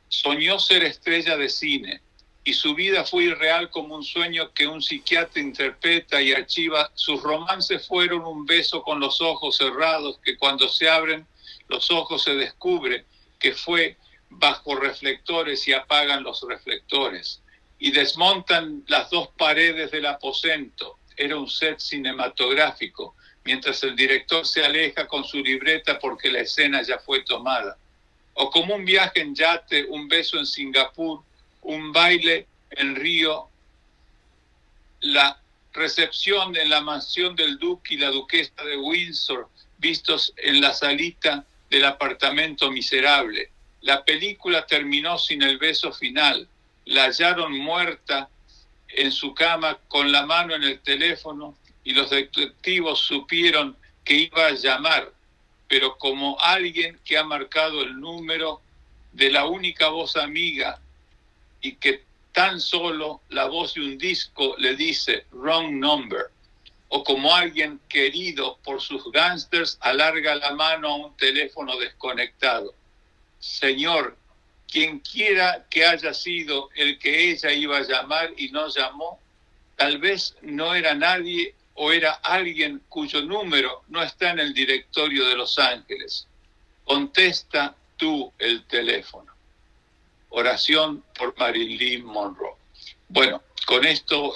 soñó ser estrella de cine, y su vida fue irreal como un sueño que un psiquiatra interpreta y archiva. Sus romances fueron un beso con los ojos cerrados, que cuando se abren los ojos se descubre que fue bajo reflectores y apagan los reflectores, y desmontan las dos paredes del aposento. Era un set cinematográfico, mientras el director se aleja con su libreta porque la escena ya fue tomada. O como un viaje en yate, un beso en Singapur, un baile en Río, la recepción en la mansión del duque y la duquesa de Windsor, vistos en la salita del apartamento miserable. La película terminó sin el beso final. La hallaron muerta en su cama con la mano en el teléfono, y los detectivos supieron que iba a llamar, pero como alguien que ha marcado el número de la única voz amiga, y que tan solo la voz de un disco le dice wrong number, o como alguien querido por sus gángsters alarga la mano a un teléfono desconectado. Señor, quien quiera que haya sido el que ella iba a llamar y no llamó, tal vez no era nadie o era alguien cuyo número no está en el directorio de Los Ángeles. Contesta tú el teléfono. Oración por Marilyn Monroe. Bueno, con esto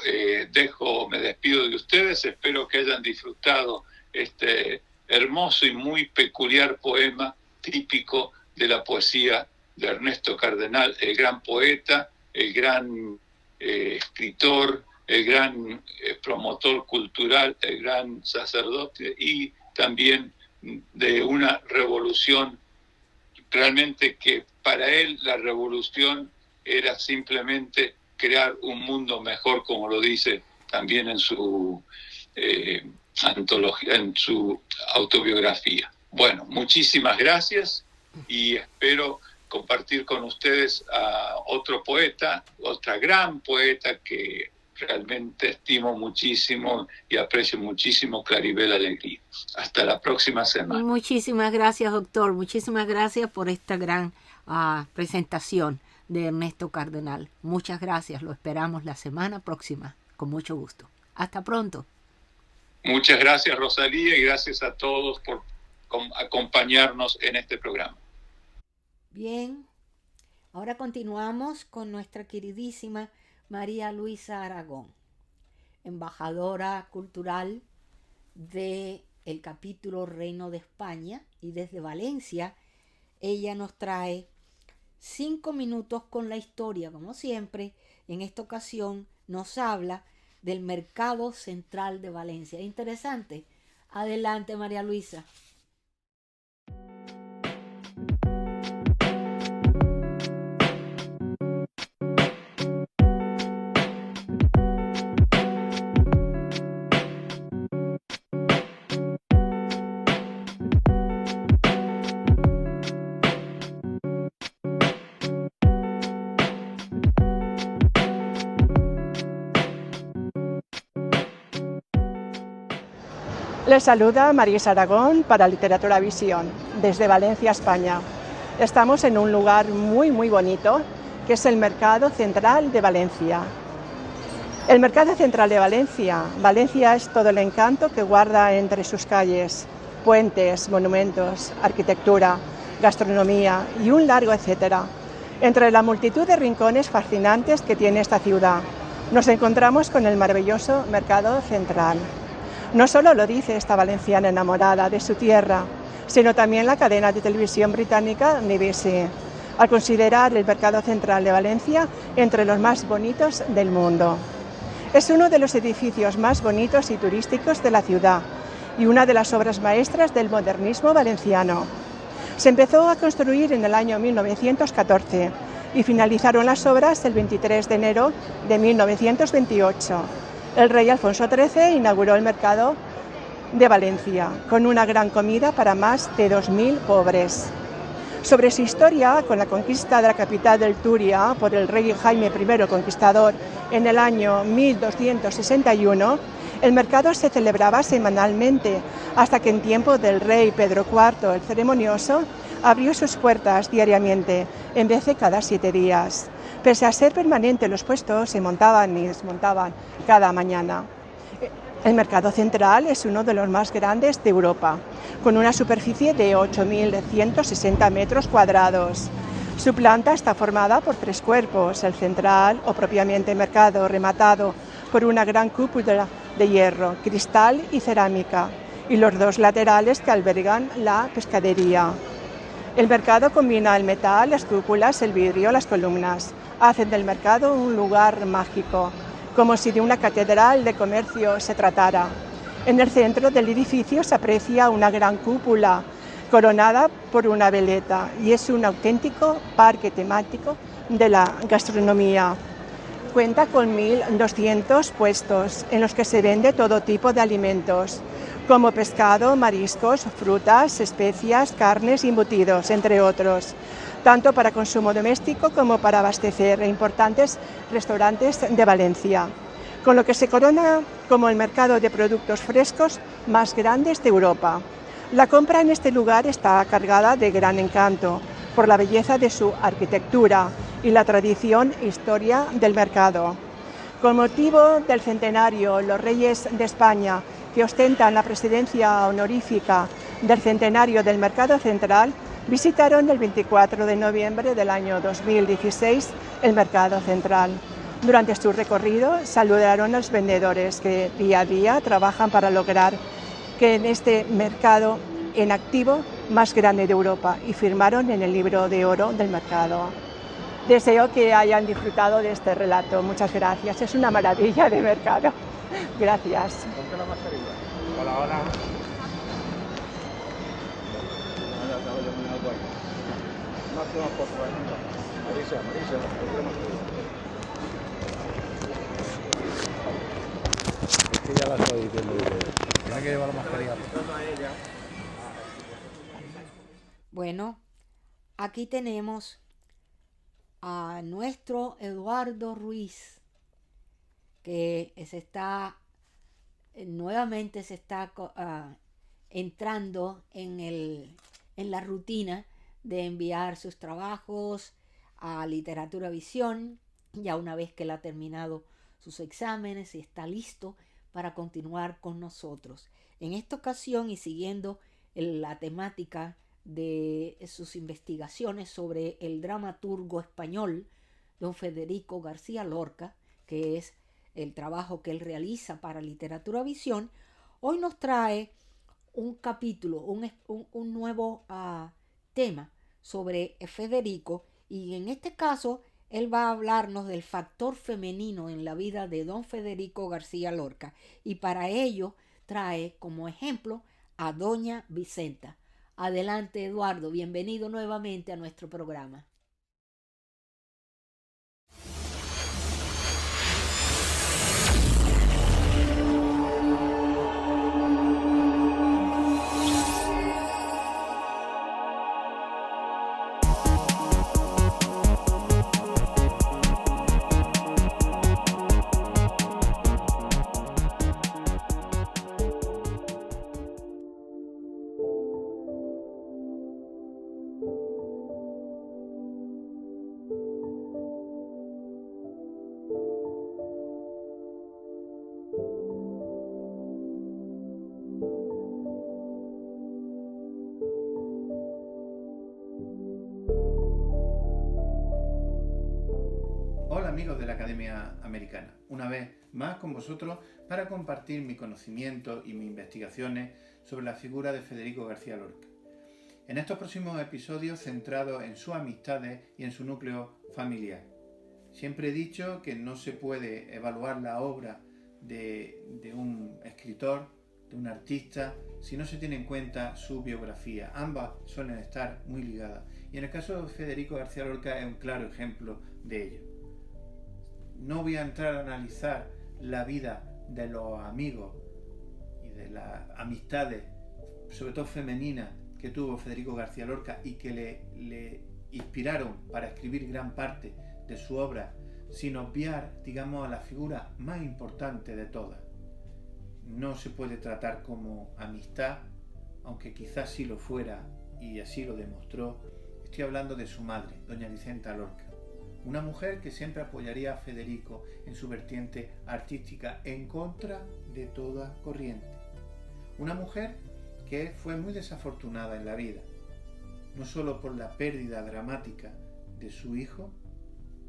me despido de ustedes. Espero que hayan disfrutado este hermoso y muy peculiar poema típico de la poesía de Ernesto Cardenal, el gran poeta, el gran escritor, el gran promotor cultural, el gran sacerdote y también de una revolución. Realmente que para él la revolución era simplemente crear un mundo mejor, como lo dice también en su antología, en su autobiografía. Bueno, muchísimas gracias y espero compartir con ustedes a otro poeta, otra gran poeta que realmente estimo muchísimo y aprecio muchísimo, Claribel Alegría. Hasta la próxima semana. Muchísimas gracias, doctor. Muchísimas gracias por esta gran presentación de Ernesto Cardenal. Muchas gracias. Lo esperamos la semana próxima. Con mucho gusto. Hasta pronto. Muchas gracias, Rosalía, y gracias a todos por acompañarnos en este programa. Bien. Ahora continuamos con nuestra queridísima María Luisa Aragón, embajadora cultural del capítulo Reino de España, y desde Valencia ella nos trae 5 minutos con la historia, como siempre. En esta ocasión nos habla del Mercado Central de Valencia. Interesante. Adelante, María Luisa. Les saluda Marisa Aragón para Literatura Visión, desde Valencia, España. Estamos en un lugar muy bonito, que es el Mercado Central de Valencia. El Mercado Central de Valencia es todo el encanto que guarda entre sus calles, puentes, monumentos, arquitectura, gastronomía y un largo etcétera. Entre la multitud de rincones fascinantes que tiene esta ciudad, nos encontramos con el maravilloso Mercado Central. No solo lo dice esta valenciana enamorada de su tierra, sino también la cadena de televisión británica BBC, al considerar el Mercado Central de Valencia entre los más bonitos del mundo. Es uno de los edificios más bonitos y turísticos de la ciudad y una de las obras maestras del modernismo valenciano. Se empezó a construir en el año 1914 y finalizaron las obras el 23 de enero de 1928. El rey Alfonso XIII inauguró el Mercado de Valencia con una gran comida para más de 2.000 pobres. Sobre su historia, con la conquista de la capital del Túria por el rey Jaime I el Conquistador en el año 1261, el mercado se celebraba semanalmente, hasta que en tiempo del rey Pedro IV el Ceremonioso abrió sus puertas diariamente, en vez de cada 7 días. Pese a ser permanente, los puestos se montaban y desmontaban cada mañana. El Mercado Central es uno de los más grandes de Europa, con una superficie de 8.160 metros cuadrados. Su planta está formada por 3 cuerpos, el central, o propiamente mercado, rematado por una gran cúpula de hierro, cristal y cerámica, y los 2 laterales que albergan la pescadería. El mercado combina el metal, las cúpulas, el vidrio, las columnas. Hacen del mercado un lugar mágico, como si de una catedral de comercio se tratara. En el centro del edificio se aprecia una gran cúpula coronada por una veleta y es un auténtico parque temático de la gastronomía. Cuenta con 1.200 puestos en los que se vende todo tipo de alimentos, como pescado, mariscos, frutas, especias, carnes y embutidos, entre otros, tanto para consumo doméstico como para abastecer importantes restaurantes de Valencia, con lo que se corona como el mercado de productos frescos más grande de Europa. La compra en este lugar está cargada de gran encanto, por la belleza de su arquitectura y la tradición e historia del mercado. Con motivo del centenario, los reyes de España que ostentan la presidencia honorífica del centenario del Mercado Central visitaron el 24 de noviembre del año 2016 el Mercado Central. Durante su recorrido saludaron a los vendedores que día a día trabajan para lograr que en este mercado en activo más grande de Europa y firmaron en el libro de oro del mercado. Deseo que hayan disfrutado de este relato. Muchas gracias. Es una maravilla de mercado. Gracias. Ponte la mascarilla. Hola, hola. Más fotos, Marisa, ponte la mascarilla. Es que ya la estoy diciendo. Tiene que llevar la mascarilla. Bueno, aquí tenemos a nuestro Eduardo Ruiz, que nuevamente se está entrando en la rutina de enviar sus trabajos a Literatura Visión, ya una vez que él ha terminado sus exámenes y está listo para continuar con nosotros. En esta ocasión, y siguiendo la temática de sus investigaciones sobre el dramaturgo español don Federico García Lorca, que es el trabajo que él realiza para Literatura Visión, hoy nos trae un capítulo, un nuevo tema sobre Federico, y en este caso él va a hablarnos del factor femenino en la vida de don Federico García Lorca, y para ello trae como ejemplo a doña Vicenta. Adelante, Eduardo, bienvenido nuevamente a nuestro programa. Amigos de la Academia Americana, una vez más con vosotros para compartir mi conocimiento y mis investigaciones sobre la figura de Federico García Lorca. En estos próximos episodios centrados en sus amistades y en su núcleo familiar. Siempre he dicho que no se puede evaluar la obra de un escritor, de un artista, si no se tiene en cuenta su biografía. Ambas suelen estar muy ligadas. Y en el caso de Federico García Lorca es un claro ejemplo de ello. No voy a entrar a analizar la vida de los amigos y de las amistades, sobre todo femeninas, que tuvo Federico García Lorca y que le inspiraron para escribir gran parte de su obra, sin obviar, digamos, a la figura más importante de todas. No se puede tratar como amistad, aunque quizás sí lo fuera y así lo demostró. Estoy hablando de su madre, doña Vicenta Lorca. Una mujer que siempre apoyaría a Federico en su vertiente artística en contra de toda corriente. Una mujer que fue muy desafortunada en la vida, no solo por la pérdida dramática de su hijo,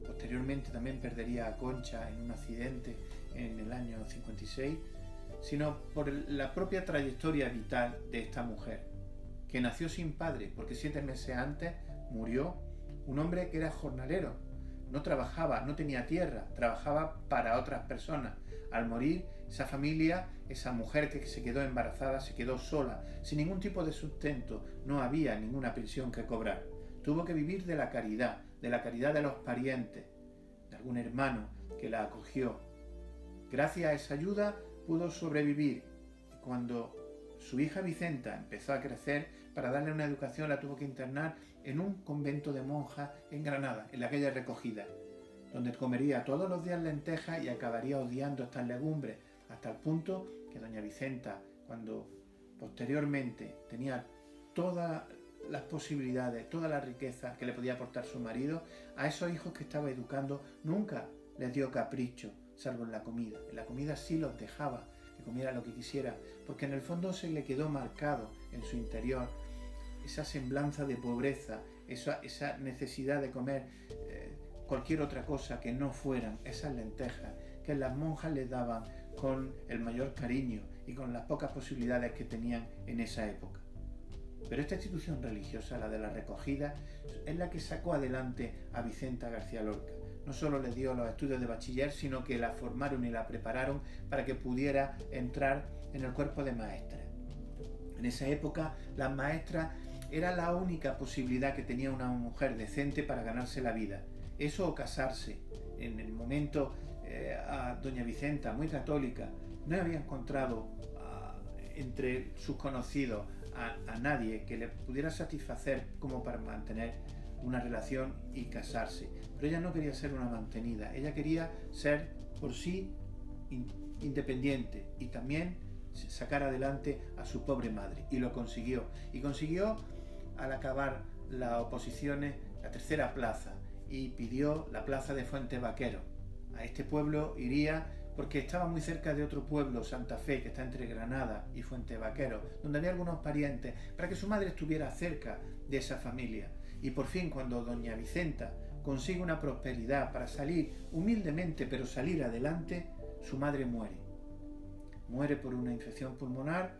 posteriormente también perdería a Concha en un accidente en el año 56, sino por la propia trayectoria vital de esta mujer, que nació sin padre porque 7 meses antes murió un hombre que era jornalero. No trabajaba, no tenía tierra, trabajaba para otras personas. Al morir, esa familia, esa mujer que se quedó embarazada, se quedó sola, sin ningún tipo de sustento, no había ninguna pensión que cobrar. Tuvo que vivir de la caridad de los parientes, de algún hermano que la acogió. Gracias a esa ayuda pudo sobrevivir. Y cuando su hija Vicenta empezó a crecer, para darle una educación la tuvo que internar en un convento de monjas en Granada, en la calle Recogida, donde comería todos los días lentejas y acabaría odiando estas legumbres, hasta el punto que doña Vicenta, cuando posteriormente tenía toda las posibilidades, toda la riqueza que le podía aportar su marido, a esos hijos que estaba educando nunca les dio capricho, salvo en la comida. En la comida sí los dejaba que comiera lo que quisiera, porque en el fondo se le quedó marcado en su interior esa semblanza de pobreza, esa necesidad de comer cualquier otra cosa que no fueran esas lentejas que las monjas les daban con el mayor cariño y con las pocas posibilidades que tenían en esa época. Pero esta institución religiosa, la de la recogida, es la que sacó adelante a Vicenta García Lorca. No solo le dio los estudios de bachiller, sino que la formaron y la prepararon para que pudiera entrar en el cuerpo de maestras. En esa época, las maestras era la única posibilidad que tenía una mujer decente para ganarse la vida. Eso o casarse. En el momento, a doña Vicenta, muy católica, no había encontrado entre sus conocidos a nadie que le pudiera satisfacer como para mantener una relación y casarse. Pero ella no quería ser una mantenida, ella quería ser por sí independiente y también sacar adelante a su pobre madre, y lo consiguió. Y consiguió, al acabar las oposiciones, la tercera plaza, y pidió la plaza de Fuente Vaquero. A este pueblo iría porque estaba muy cerca de otro pueblo, Santa Fe, que está entre Granada y Fuente Vaquero, donde había algunos parientes, para que su madre estuviera cerca de esa familia. Y por fin, cuando doña Vicenta consigue una prosperidad para salir humildemente, pero salir adelante, su madre muere. Muere por una infección pulmonar,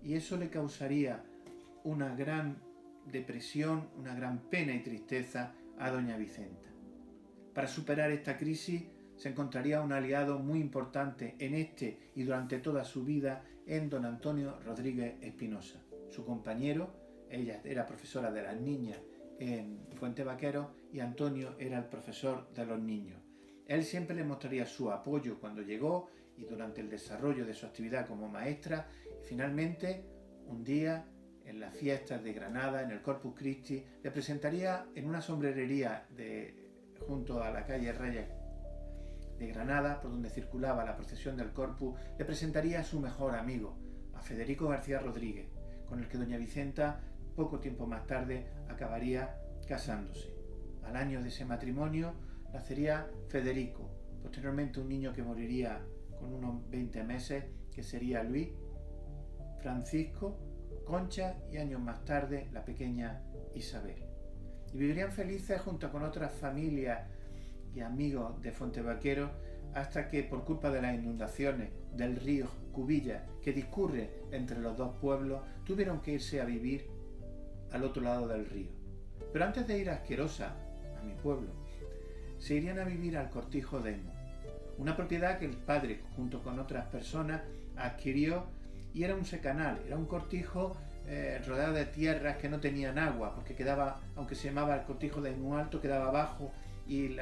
y eso le causaría una gran depresión, una gran pena y tristeza a doña Vicenta. Para superar esta crisis se encontraría un aliado muy importante en este y durante toda su vida en don Antonio Rodríguez Espinosa, su compañero. Ella era profesora de las niñas en Fuente Vaquero y Antonio era el profesor de los niños. Él siempre le mostraría su apoyo cuando llegó y durante el desarrollo de su actividad como maestra, y finalmente un día en las fiestas de Granada, en el Corpus Christi, le presentaría en una sombrerería junto a la calle Reyes de Granada, por donde circulaba la procesión del Corpus, le presentaría a su mejor amigo, a Federico García Rodríguez, con el que doña Vicenta, poco tiempo más tarde, acabaría casándose. Al año de ese matrimonio nacería Federico, posteriormente un niño que moriría con unos 20 meses, que sería Luis, Francisco, Concha y años más tarde la pequeña Isabel. Y vivirían felices junto con otras familias y amigos de Fuente Vaquero hasta que, por culpa de las inundaciones del río Cubilla que discurre entre los dos pueblos, tuvieron que irse a vivir al otro lado del río. Pero antes de ir a Asquerosa, a mi pueblo, se irían a vivir al Cortijo de Emo, una propiedad que el padre, junto con otras personas, adquirió, y era un secanal, era un cortijo rodeado de tierras que no tenían agua, porque quedaba, aunque se llamaba el Cortijo de Emo Alto, quedaba abajo y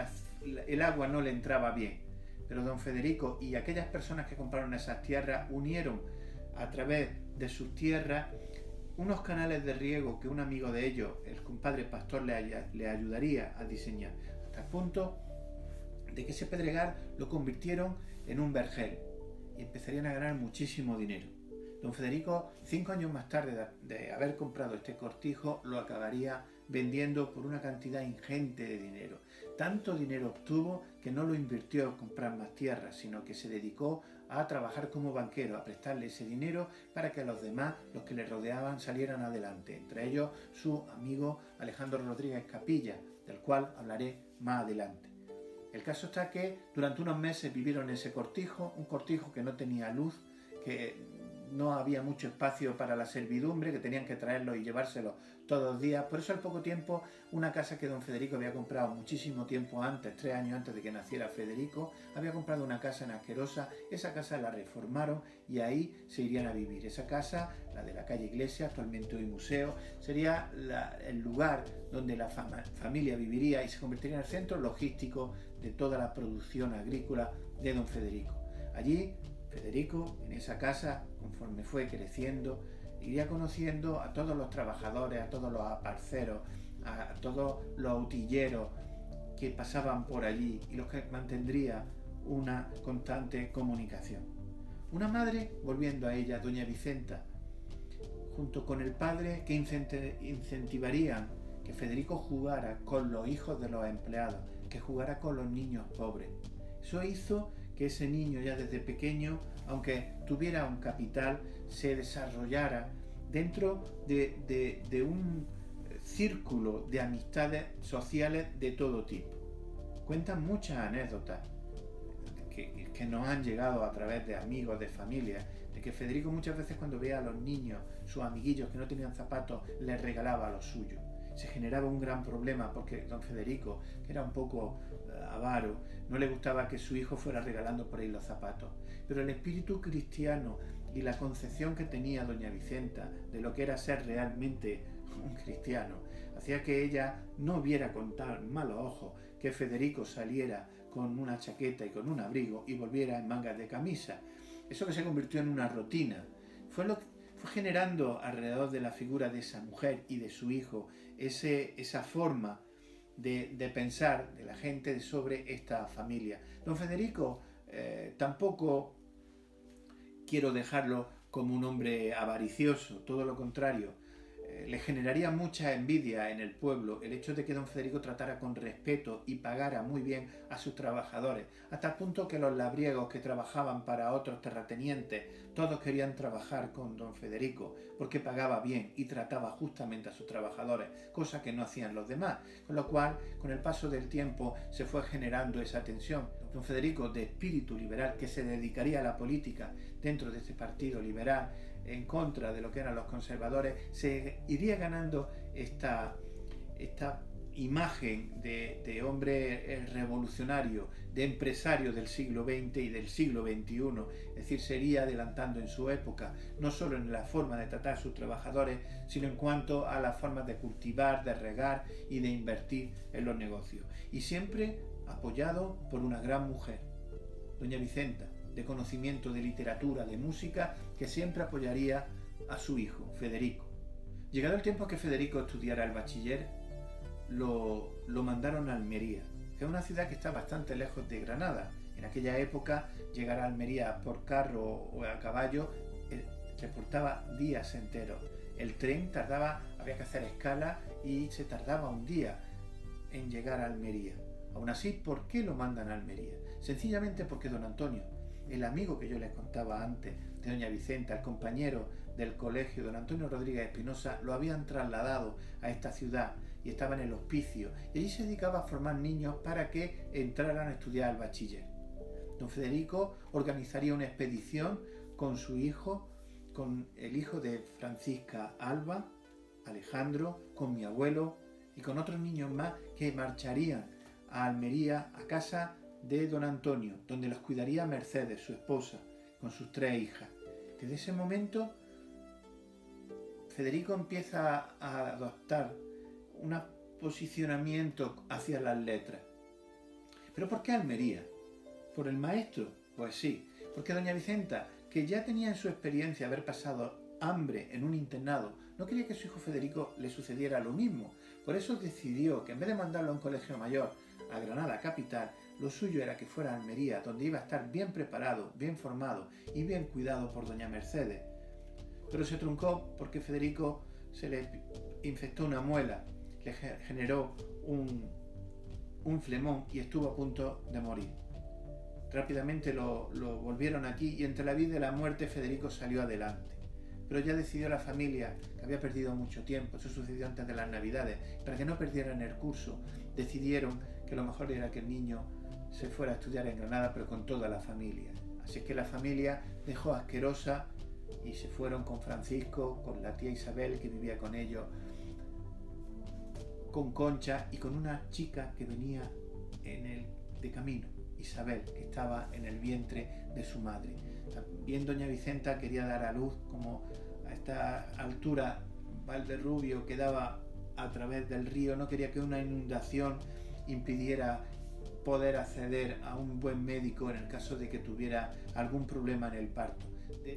el agua no le entraba bien. Pero don Federico y aquellas personas que compraron esas tierras unieron a través de sus tierras unos canales de riego que un amigo de ellos, el compadre Pastor, le ayudaría a diseñar, hasta el punto de que ese pedregal lo convirtieron en un vergel y empezarían a ganar muchísimo dinero. Don Federico, 5 años más tarde de haber comprado este cortijo, lo acabaría vendiendo por una cantidad ingente de dinero. Tanto dinero obtuvo que no lo invirtió en comprar más tierras, sino que se dedicó a trabajar como banquero, a prestarle ese dinero para que los demás, los que le rodeaban, salieran adelante. Entre ellos su amigo Alejandro Rodríguez Capilla, del cual hablaré más adelante. El caso está que durante unos meses vivieron en ese cortijo, un cortijo que no tenía luz, que no había mucho espacio para la servidumbre, que tenían que traerlo y llevárselo todos los días. Por eso al poco tiempo, una casa que don Federico había comprado muchísimo tiempo antes, 3 años antes de que naciera Federico, había comprado una casa en Asquerosa. Esa casa la reformaron y ahí se irían a vivir. Esa casa, la de la calle Iglesia, actualmente hoy museo, sería el lugar donde la familia viviría y se convertiría en el centro logístico de toda la producción agrícola de don Federico. Allí Federico, en esa casa, conforme fue creciendo, iría conociendo a todos los trabajadores, a todos los aparceros, a todos los utilleros que pasaban por allí y los que mantendría una constante comunicación. Una madre, volviendo a ella, doña Vicenta, junto con el padre, que incentivarían que Federico jugara con los hijos de los empleados, que jugara con los niños pobres. Eso hizo que ese niño ya desde pequeño, aunque tuviera un capital, se desarrollara dentro de un círculo de amistades sociales de todo tipo. Cuentan muchas anécdotas que nos han llegado a través de amigos, de familia, de que Federico muchas veces cuando veía a los niños, sus amiguillos que no tenían zapatos, les regalaba los suyos. Se generaba un gran problema porque don Federico, que era un poco avaro, no le gustaba que su hijo fuera regalando por ahí los zapatos. Pero el espíritu cristiano y la concepción que tenía doña Vicenta de lo que era ser realmente un cristiano, hacía que ella no viera con tan malos ojos que Federico saliera con una chaqueta y con un abrigo y volviera en mangas de camisa. Eso que se convirtió en una rutina fue generando alrededor de la figura de esa mujer y de su hijo esa forma de pensar de la gente sobre esta familia. Don Federico tampoco quiero dejarlo como un hombre avaricioso, todo lo contrario. Le generaría mucha envidia en el pueblo el hecho de que don Federico tratara con respeto y pagara muy bien a sus trabajadores, hasta el punto que los labriegos que trabajaban para otros terratenientes, todos querían trabajar con don Federico, porque pagaba bien y trataba justamente a sus trabajadores, cosa que no hacían los demás, con lo cual, con el paso del tiempo, se fue generando esa tensión. Don Federico, de espíritu liberal, que se dedicaría a la política dentro de este partido liberal, en contra de lo que eran los conservadores, se iría ganando esta imagen de hombre revolucionario, de empresario del siglo XX y del siglo XXI, es decir, se iría adelantando en su época, no solo en la forma de tratar a sus trabajadores, sino en cuanto a las formas de cultivar, de regar y de invertir en los negocios. Y siempre apoyado por una gran mujer, doña Vicenta, de conocimiento de literatura, de música, que siempre apoyaría a su hijo, Federico. Llegado el tiempo que Federico estudiara el bachiller, lo mandaron a Almería, que es una ciudad que está bastante lejos de Granada. En aquella época, llegar a Almería por carro o a caballo reportaba días enteros. El tren había que hacer escala y se tardaba un día en llegar a Almería. Aún así, ¿por qué lo mandan a Almería? Sencillamente porque don Antonio, el amigo que yo les contaba antes de doña Vicenta, el compañero del colegio, don Antonio Rodríguez Espinosa, lo habían trasladado a esta ciudad y estaba en el hospicio y allí se dedicaba a formar niños para que entraran a estudiar al bachiller. Don Federico organizaría una expedición con su hijo, con el hijo de Francisca Alba, Alejandro, con mi abuelo y con otros niños más que marcharían a Almería, a casa de don Antonio, donde los cuidaría Mercedes, su esposa, con sus 3 hijas. Desde ese momento, Federico empieza a adoptar un posicionamiento hacia las letras. ¿Pero por qué Almería? ¿Por el maestro? Pues sí, porque doña Vicenta, que ya tenía en su experiencia haber pasado hambre en un internado, no quería que a su hijo Federico le sucediera lo mismo. Por eso decidió que en vez de mandarlo a un colegio mayor, a Granada capital, lo suyo era que fuera a Almería, donde iba a estar bien preparado, bien formado y bien cuidado por doña Mercedes. Pero se truncó porque Federico se le infectó una muela, le generó un flemón y estuvo a punto de morir. Rápidamente lo volvieron aquí y entre la vida y la muerte Federico salió adelante. Pero ya decidió la familia, que había perdido mucho tiempo, eso sucedió antes de las Navidades, para que no perdieran el curso, decidieron que lo mejor era que el niño se fuera a estudiar en Granada, pero con toda la familia. Así es que la familia dejó a Asquerosa y se fueron con Francisco, con la tía Isabel que vivía con ellos, con Concha y con una chica que venía de camino, Isabel, que estaba en el vientre de su madre. También doña Vicenta quería dar a luz, como a esta altura Valderrubio quedaba a través del río, no quería que una inundación impidiera poder acceder a un buen médico en el caso de que tuviera algún problema en el parto.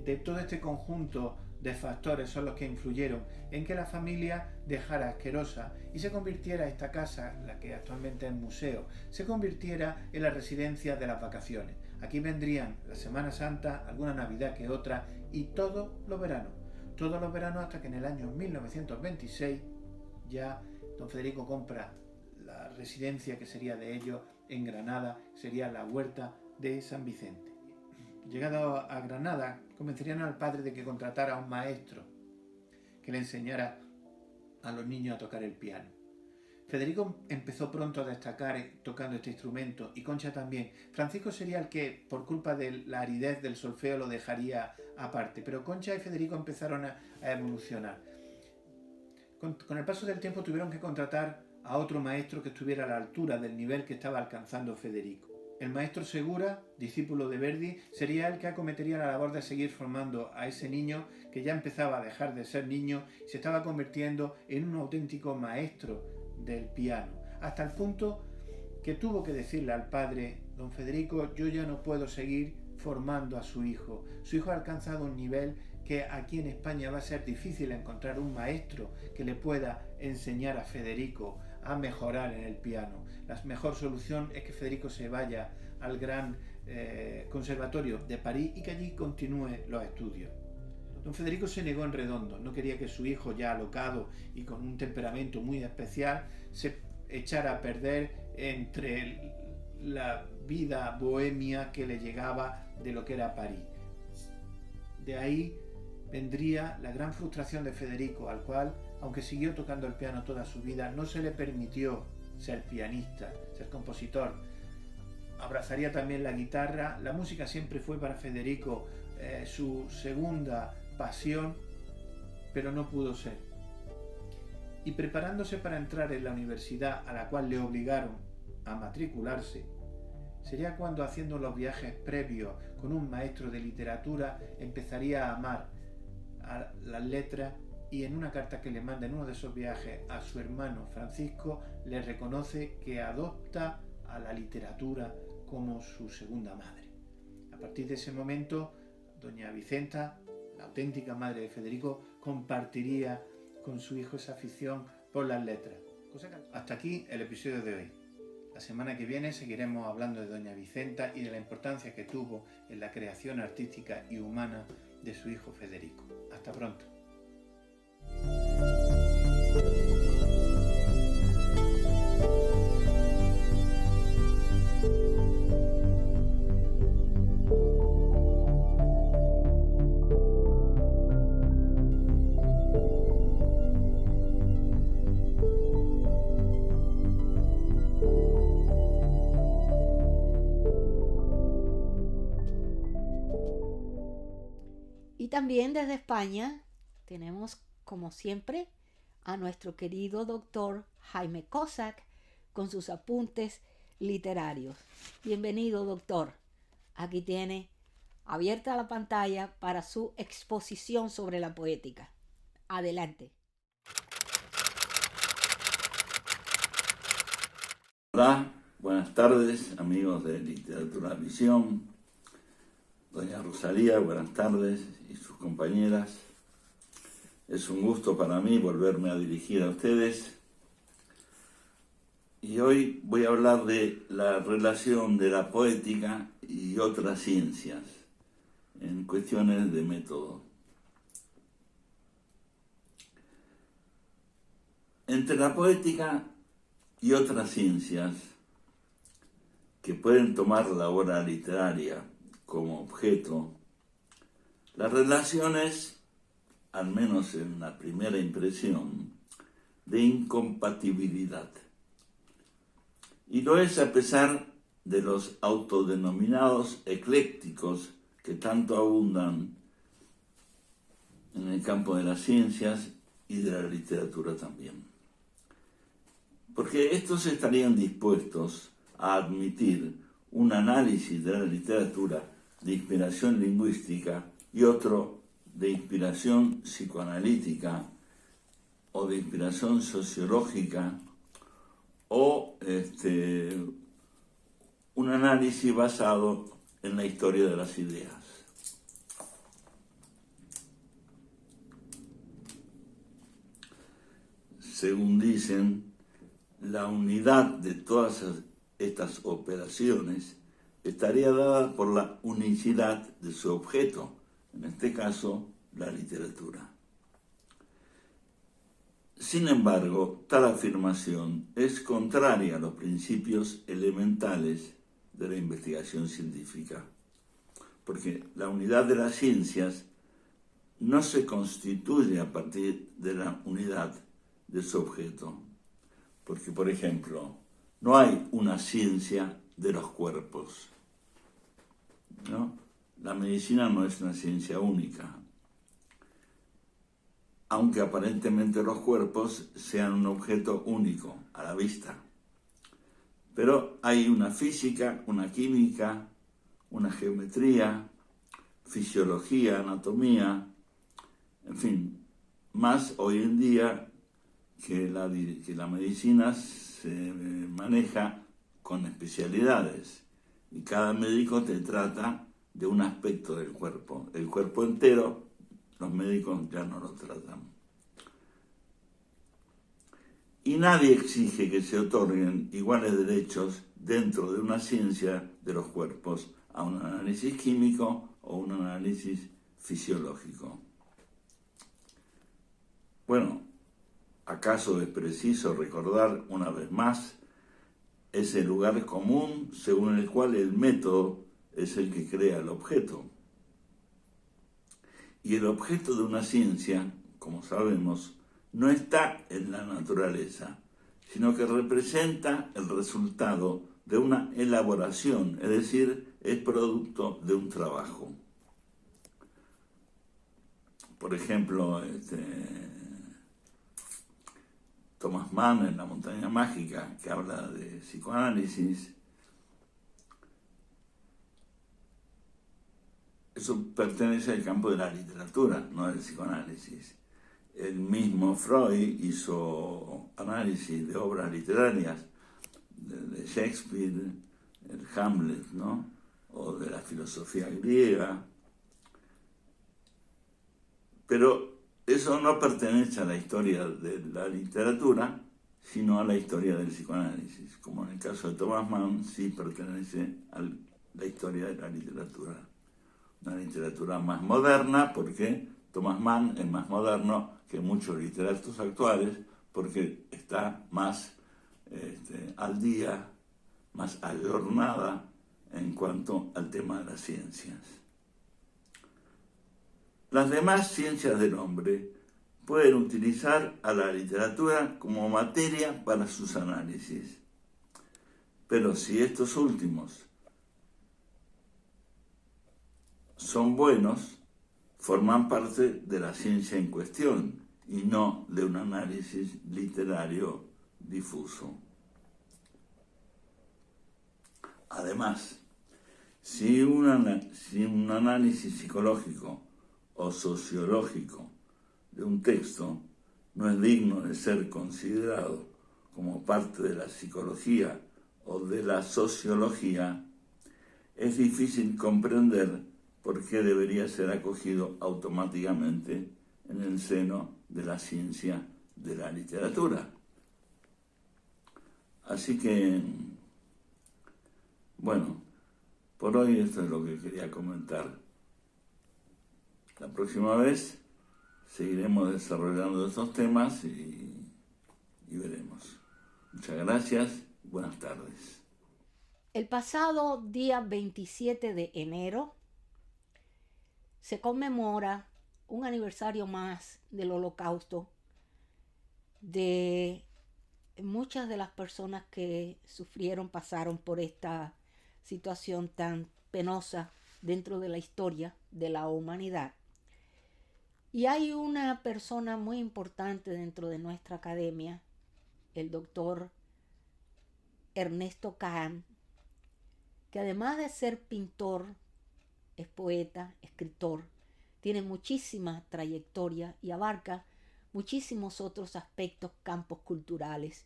De todo este conjunto de factores son los que influyeron en que la familia dejara Asquerosa y se convirtiera esta casa, la que actualmente es museo, se convirtiera en la residencia de las vacaciones. Aquí vendrían la Semana Santa, alguna Navidad que otra y todos los veranos. todos los veranos hasta que en el año 1926 ya don Federico compra la residencia que sería de ellos en Granada, sería la huerta de San Vicente. Llegado a Granada, convencerían al padre de que contratara a un maestro que le enseñara a los niños a tocar el piano. Federico empezó pronto a destacar tocando este instrumento y Concha también. Francisco sería el que, por culpa de la aridez del solfeo, lo dejaría aparte, pero Concha y Federico empezaron a evolucionar. Con el paso del tiempo tuvieron que contratar a otro maestro que estuviera a la altura del nivel que estaba alcanzando Federico. El maestro Segura, discípulo de Verdi, sería el que acometería la labor de seguir formando a ese niño que ya empezaba a dejar de ser niño y se estaba convirtiendo en un auténtico maestro del piano, hasta el punto que tuvo que decirle al padre: don Federico, yo ya no puedo seguir formando a su hijo. Su hijo ha alcanzado un nivel que aquí en España va a ser difícil encontrar un maestro que le pueda enseñar a Federico a mejorar en el piano. La mejor solución es que Federico se vaya al gran conservatorio de París y que allí continúe los estudios. Don Federico se negó en redondo, no quería que su hijo, ya alocado y con un temperamento muy especial, se echara a perder entre la vida bohemia que le llegaba de lo que era París. De ahí vendría la gran frustración de Federico, al cual, aunque siguió tocando el piano toda su vida, no se le permitió ser pianista, ser compositor. Abrazaría también la guitarra. La música siempre fue para Federico su segunda pasión, pero no pudo ser. Y preparándose para entrar en la universidad a la cual le obligaron a matricularse, sería cuando, haciendo los viajes previos con un maestro de literatura, empezaría a amar a las letras, y en una carta que le manda en uno de esos viajes a su hermano Francisco, le reconoce que adopta a la literatura como su segunda madre. A partir de ese momento, doña Vicenta, la auténtica madre de Federico, compartiría con su hijo esa afición por las letras. Hasta aquí el episodio de hoy. La semana que viene seguiremos hablando de doña Vicenta y de la importancia que tuvo en la creación artística y humana de su hijo Federico. Hasta pronto. Y también desde España tenemos, como siempre, a nuestro querido doctor Jaime Cossack con sus apuntes literarios. Bienvenido, doctor. Aquí tiene abierta la pantalla para su exposición sobre la poética. Adelante. Hola, buenas tardes, amigos de Literatura Visión. Doña Rosalía, buenas tardes, y sus compañeras. Es un gusto para mí volverme a dirigir a ustedes. Y hoy voy a hablar de la relación de la poética y otras ciencias en cuestiones de método. Entre la poética y otras ciencias que pueden tomar la obra literaria como objeto, la relación es, al menos en la primera impresión, de incompatibilidad. Y lo es a pesar de los autodenominados eclécticos que tanto abundan en el campo de las ciencias y de la literatura también. Porque estos estarían dispuestos a admitir un análisis de la literatura de inspiración lingüística y otro de inspiración psicoanalítica o de inspiración sociológica o un análisis basado en la historia de las ideas. Según dicen, la unidad de todas estas operaciones estaría dada por la unicidad de su objeto, en este caso, la literatura. Sin embargo, tal afirmación es contraria a los principios elementales de la investigación científica, porque la unidad de las ciencias no se constituye a partir de la unidad de su objeto, porque, por ejemplo, no hay una ciencia de los cuerpos, ¿no? La medicina no es una ciencia única, aunque aparentemente los cuerpos sean un objeto único a la vista. Pero hay una física, una química, una geometría, fisiología, anatomía, en fin, más hoy en día que la medicina se maneja con especialidades y cada médico te trata de un aspecto del cuerpo. El cuerpo entero, los médicos ya no lo tratan. Y nadie exige que se otorguen iguales derechos dentro de una ciencia de los cuerpos a un análisis químico o un análisis fisiológico. Bueno, ¿acaso es preciso recordar una vez más ese lugar común según el cual el método es el que crea el objeto? Y el objeto de una ciencia, como sabemos, no está en la naturaleza, sino que representa el resultado de una elaboración, es decir, es producto de un trabajo. Por ejemplo, Thomas Mann en La montaña mágica, que habla de psicoanálisis, eso pertenece al campo de la literatura, no del psicoanálisis. El mismo Freud hizo análisis de obras literarias, de Shakespeare, el Hamlet, ¿no? O de la filosofía griega. Pero eso no pertenece a la historia de la literatura, sino a la historia del psicoanálisis, como en el caso de Thomas Mann sí pertenece a la historia de la literatura. Una literatura más moderna, porque Thomas Mann es más moderno que muchos literatos actuales, porque está más al día, más ayornada en cuanto al tema de las ciencias. Las demás ciencias del hombre pueden utilizar a la literatura como materia para sus análisis. Pero si estos últimos son buenos, forman parte de la ciencia en cuestión y no de un análisis literario difuso. Además, si un análisis psicológico o sociológico de un texto no es digno de ser considerado como parte de la psicología o de la sociología, es difícil comprender por qué debería ser acogido automáticamente en el seno de la ciencia de la literatura. Así que, bueno, por hoy esto es lo que quería comentar. La próxima vez seguiremos desarrollando estos temas y veremos. Muchas gracias y buenas tardes. El pasado día 27 de enero se conmemora un aniversario más del Holocausto, de muchas de las personas que pasaron por esta situación tan penosa dentro de la historia de la humanidad. Y hay una persona muy importante dentro de nuestra academia, el doctor Ernesto Kahn, que además de ser pintor, es poeta, escritor, tiene muchísima trayectoria y abarca muchísimos otros aspectos, campos culturales.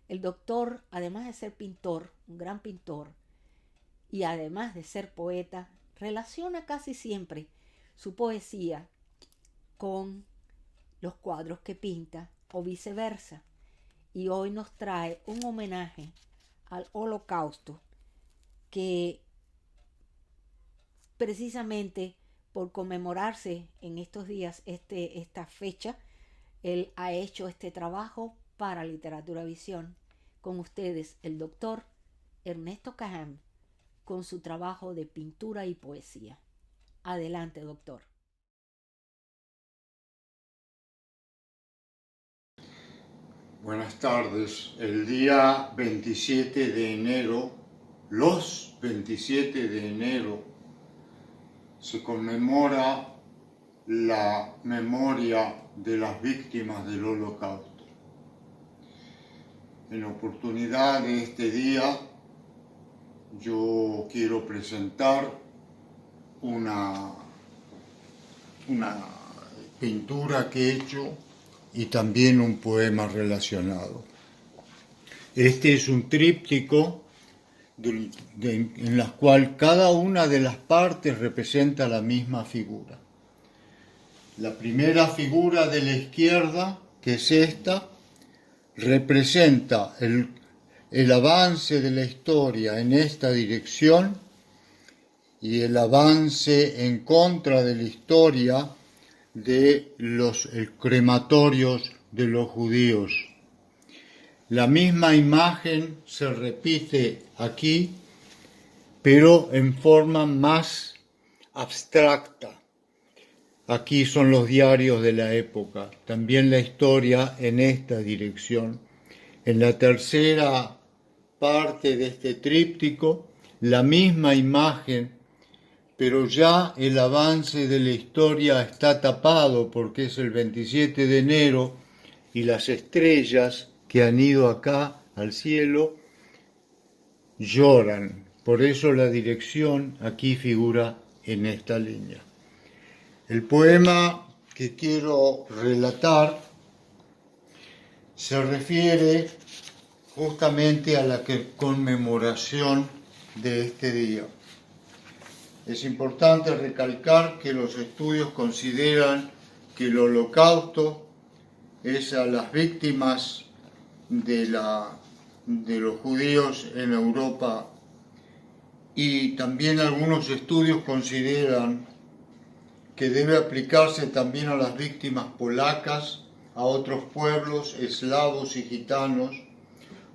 El doctor, además de ser pintor, un gran pintor, y además de ser poeta, relaciona casi siempre su poesía con los cuadros que pinta o viceversa. Y hoy nos trae un homenaje al Holocausto que precisamente por conmemorarse en estos días esta fecha, Él ha hecho este trabajo para Literatura Visión. Con ustedes, el doctor Ernesto Cajam, con su trabajo de pintura y poesía. Adelante, doctor. Buenas tardes. El día 27 de enero, los 27 de enero, se conmemora la memoria de las víctimas del Holocausto. En oportunidad de este día, yo quiero presentar una pintura que he hecho y también un poema relacionado. Este es un tríptico en la cual cada una de las partes representa la misma figura. La primera figura de la izquierda, que es esta, representa el avance de la historia en esta dirección y el avance en contra de la historia de los crematorios de los judíos. La misma imagen se repite aquí, pero en forma más abstracta. Aquí son los diarios de la época, también la historia en esta dirección. En la tercera parte de este tríptico, la misma imagen, pero ya el avance de la historia está tapado porque es el 27 de enero y las estrellas que han ido acá al cielo lloran. Por eso la dirección aquí figura en esta línea. El poema que quiero relatar se refiere justamente a la conmemoración de este día. Es importante recalcar que los estudios consideran que el Holocausto es a las víctimas de los judíos en Europa, y también algunos estudios consideran que debe aplicarse también a las víctimas polacas, a otros pueblos eslavos y gitanos.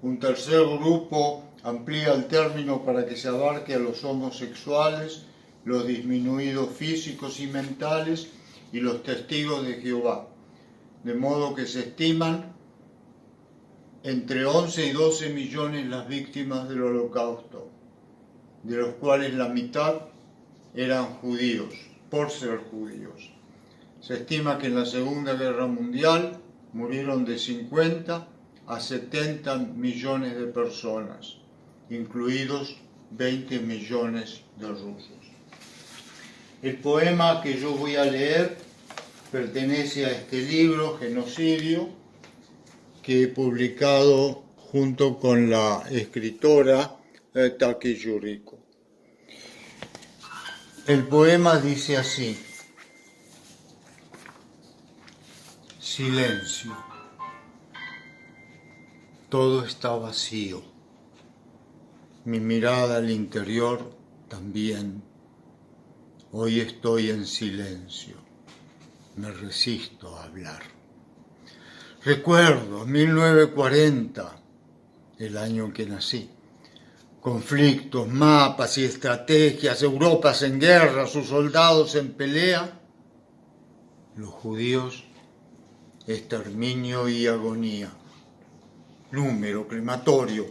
Un tercer grupo amplía el término para que se abarque a los homosexuales, los disminuidos físicos y mentales y los testigos de Jehová, de modo que se estiman entre 11 y 12 millones las víctimas del Holocausto, de los cuales la mitad eran judíos, por ser judíos. Se estima que en la Segunda Guerra Mundial murieron de 50 a 70 millones de personas, incluidos 20 millones de rusos. El poema que yo voy a leer pertenece a este libro, Genocidio, que he publicado junto con la escritora Taki Yuriko. El poema dice así: silencio. Todo está vacío. Mi mirada al interior también. Hoy estoy en silencio. Me resisto a hablar. Recuerdo 1940, el año en que nací. Conflictos, mapas y estrategias, Europas en guerra, sus soldados en pelea. Los judíos, exterminio y agonía. Número, crematorio,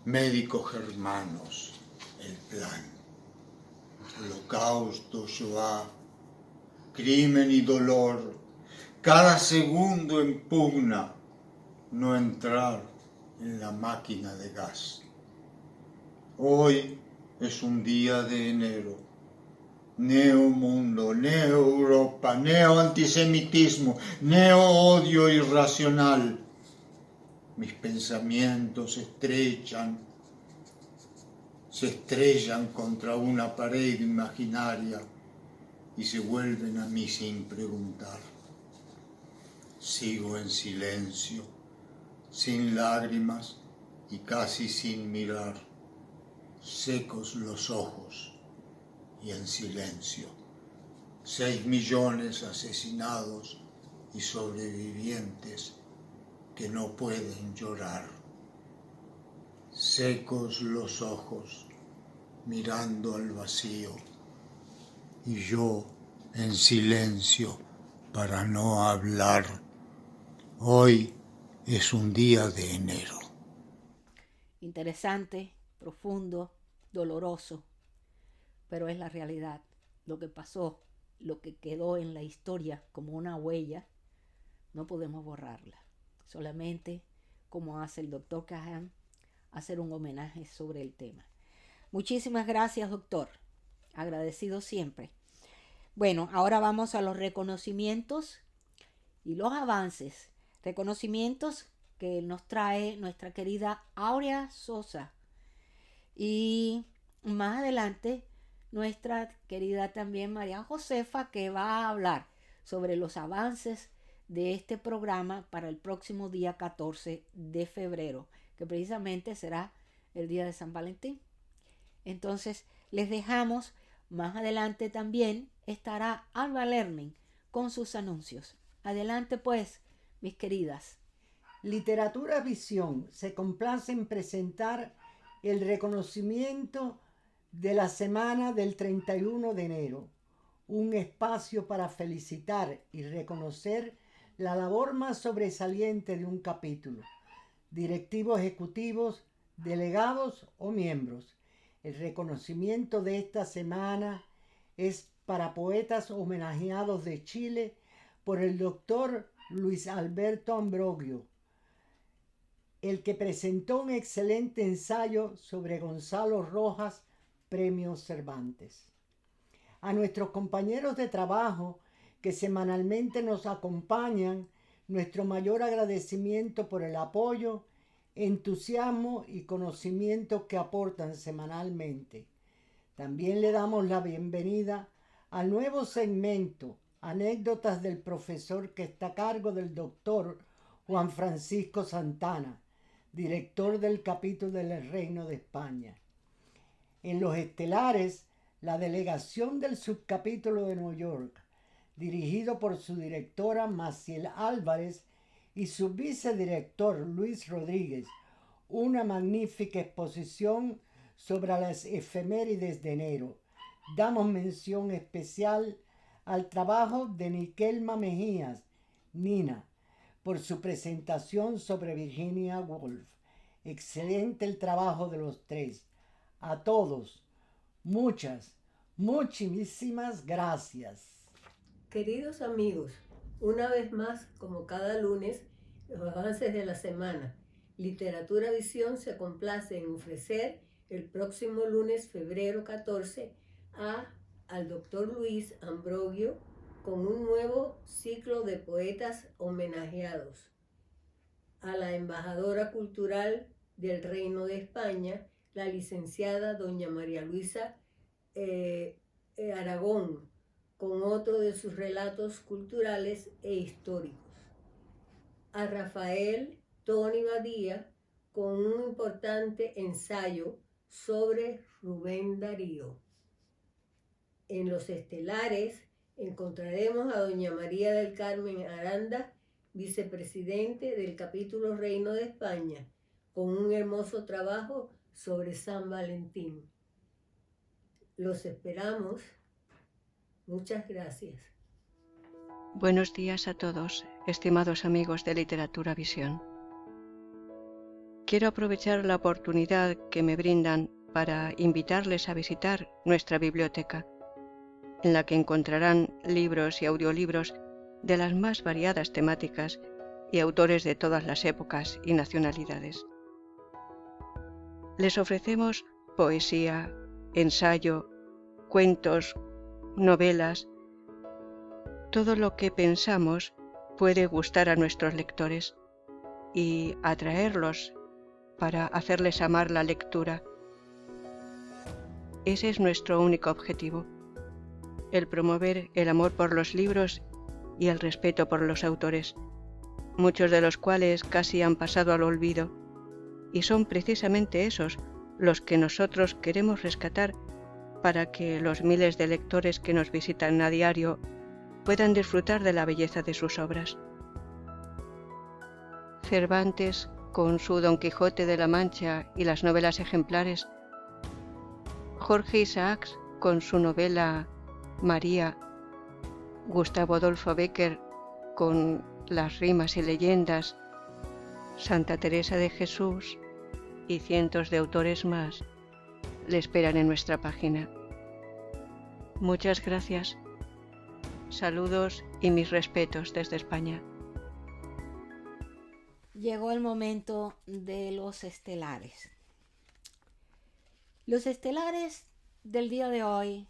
médicos germanos, el plan. Holocausto, Shoah, crimen y dolor. Cada segundo en pugna no entrar en la máquina de gas. Hoy es un día de enero. Neomundo, neo-Europa, neo-antisemitismo, neo-odio irracional. Mis pensamientos se estrellan contra una pared imaginaria y se vuelven a mí sin preguntar. Sigo en silencio, sin lágrimas y casi sin mirar, secos los ojos y en silencio. 6 millones asesinados y sobrevivientes que no pueden llorar. Secos los ojos, mirando al vacío, y yo en silencio para no hablar. Hoy es un día de enero. Interesante, profundo, doloroso, pero es la realidad. Lo que pasó, lo que quedó en la historia como una huella, no podemos borrarla. Solamente, como hace el doctor Kahan, hacer un homenaje sobre el tema. Muchísimas gracias, doctor. Agradecido siempre. Bueno, ahora vamos a los reconocimientos y los avances. Reconocimientos que nos trae nuestra querida Aurea Sosa. Y más adelante, nuestra querida también María Josefa, que va a hablar sobre los avances de este programa para el próximo día 14 de febrero, que precisamente será el día de San Valentín. Entonces, les dejamos. Más adelante también estará Alba Learning con sus anuncios. Adelante pues, mis queridas. Literatura Visión se complace en presentar el reconocimiento de la semana del 31 de enero, un espacio para felicitar y reconocer la labor más sobresaliente de un capítulo, directivos ejecutivos, delegados o miembros. El reconocimiento de esta semana es para poetas homenajeados de Chile por el doctor Luis Alberto Ambrogio, el que presentó un excelente ensayo sobre Gonzalo Rojas, Premio Cervantes. A nuestros compañeros de trabajo que semanalmente nos acompañan, nuestro mayor agradecimiento por el apoyo, entusiasmo y conocimiento que aportan semanalmente. También le damos la bienvenida al nuevo segmento, Anécdotas del Profesor, que está a cargo del doctor Juan Francisco Santana, director del capítulo del Reino de España. En los estelares, la delegación del subcapítulo de Nueva York, dirigido por su directora Maciel Álvarez y su vicedirector Luis Rodríguez, una magnífica exposición sobre las efemérides de enero. Damos mención especial al trabajo de Nikelma Mejías, Nina, por su presentación sobre Virginia Woolf. Excelente el trabajo de los tres. A todos, muchísimas gracias. Queridos amigos, una vez más, como cada lunes, los avances de la semana. Literatura Visión se complace en ofrecer el próximo lunes, febrero 14, al doctor Luis Ambrogio con un nuevo ciclo de poetas homenajeados. A la embajadora cultural del Reino de España, la licenciada doña María Luisa Aragón, con otro de sus relatos culturales e históricos. A Rafael Tony Badía, con un importante ensayo sobre Rubén Darío. En los estelares encontraremos a doña María del Carmen Aranda, vicepresidente del capítulo Reino de España, con un hermoso trabajo sobre San Valentín. Los esperamos. Muchas gracias. Buenos días a todos, estimados amigos de Literatura Visión. Quiero aprovechar la oportunidad que me brindan para invitarles a visitar nuestra biblioteca, en la que encontrarán libros y audiolibros de las más variadas temáticas y autores de todas las épocas y nacionalidades. Les ofrecemos poesía, ensayo, cuentos, novelas, todo lo que pensamos puede gustar a nuestros lectores y atraerlos para hacerles amar la lectura. Ese es nuestro único objetivo, el promover el amor por los libros y el respeto por los autores, muchos de los cuales casi han pasado al olvido, y son precisamente esos los que nosotros queremos rescatar para que los miles de lectores que nos visitan a diario puedan disfrutar de la belleza de sus obras. Cervantes, con su Don Quijote de la Mancha y las novelas ejemplares, Jorge Isaacs, con su novela María, Gustavo Adolfo Bécquer, con las rimas y leyendas, Santa Teresa de Jesús y cientos de autores más le esperan en nuestra página. Muchas gracias. Saludos y mis respetos desde España. Llegó el momento de los estelares. Los estelares del día de hoy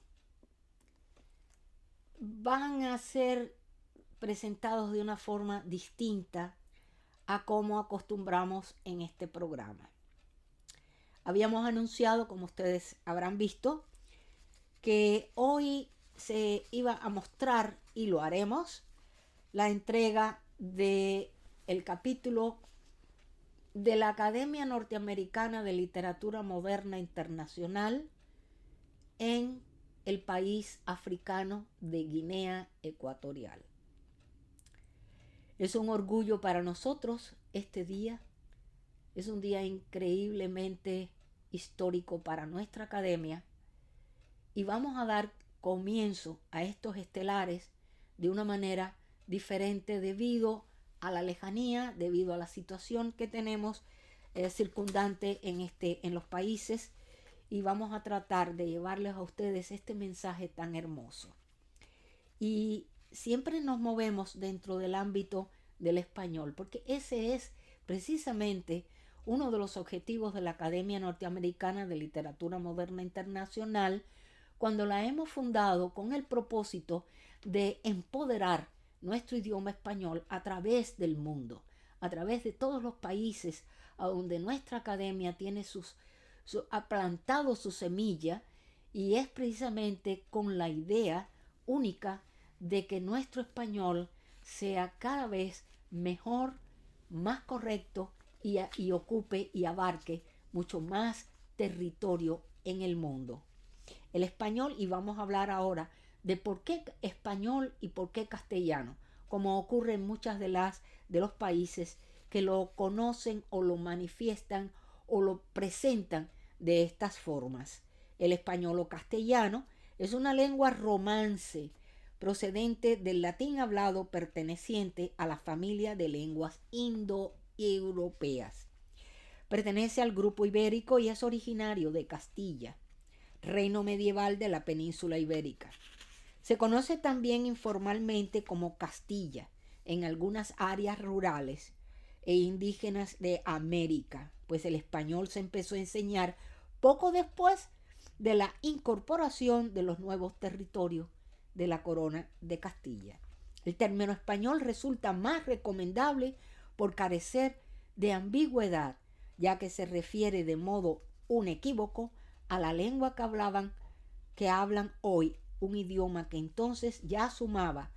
van a ser presentados de una forma distinta a como acostumbramos en este programa. Habíamos anunciado, como ustedes habrán visto, que hoy se iba a mostrar, y lo haremos, la entrega del capítulo de la Academia Norteamericana de Literatura Moderna Internacional en el país africano de Guinea Ecuatorial. Es un orgullo para nosotros este día. Es un día increíblemente histórico para nuestra academia y vamos a dar comienzo a estos estelares de una manera diferente debido a la lejanía, debido a la situación que tenemos circundante en los países, y vamos a tratar de llevarles a ustedes este mensaje tan hermoso. Y siempre nos movemos dentro del ámbito del español, porque ese es precisamente uno de los objetivos de la Academia Norteamericana de Literatura Moderna Internacional, cuando la hemos fundado con el propósito de empoderar nuestro idioma español a través del mundo, a través de todos los países a donde nuestra academia tiene ha plantado su semilla, y es precisamente con la idea única de que nuestro español sea cada vez mejor, más correcto y ocupe y abarque mucho más territorio en el mundo. El español, y vamos a hablar ahora de por qué español y por qué castellano, como ocurre en muchas de los países que lo conocen o lo manifiestan o lo presentan de estas formas. El español o castellano es una lengua romance procedente del latín hablado perteneciente a la familia de lenguas indoeuropeas. Pertenece al grupo ibérico y es originario de Castilla, reino medieval de la península ibérica. Se conoce también informalmente como Castilla en algunas áreas rurales e indígenas de América, pues el español se empezó a enseñar poco después de la incorporación de los nuevos territorios de la corona de Castilla. El término español resulta más recomendable por carecer de ambigüedad, ya que se refiere de modo inequívoco a la lengua que hablan hoy, un idioma que entonces ya sumaba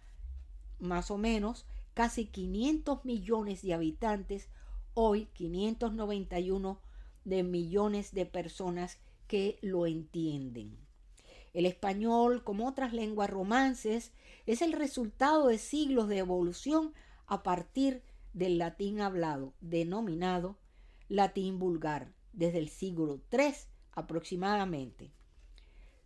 más o menos casi 500 millones de habitantes, hoy 591 de millones de personas que lo entienden. El español, como otras lenguas romances, es el resultado de siglos de evolución a partir del latín hablado, denominado latín vulgar, desde el siglo III aproximadamente.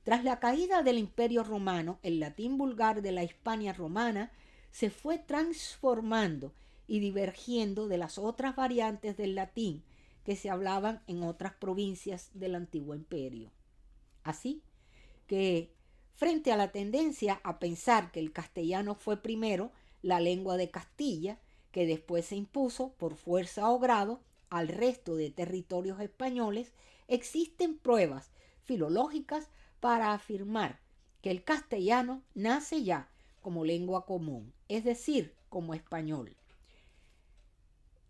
Tras la caída del Imperio Romano, el latín vulgar de la Hispania romana se fue transformando y divergiendo de las otras variantes del latín que se hablaban en otras provincias del antiguo imperio. Así que, frente a la tendencia a pensar que el castellano fue primero la lengua de Castilla, que después se impuso por fuerza o grado al resto de territorios españoles, existen pruebas filológicas para afirmar que el castellano nace ya como lengua común, es decir, como español.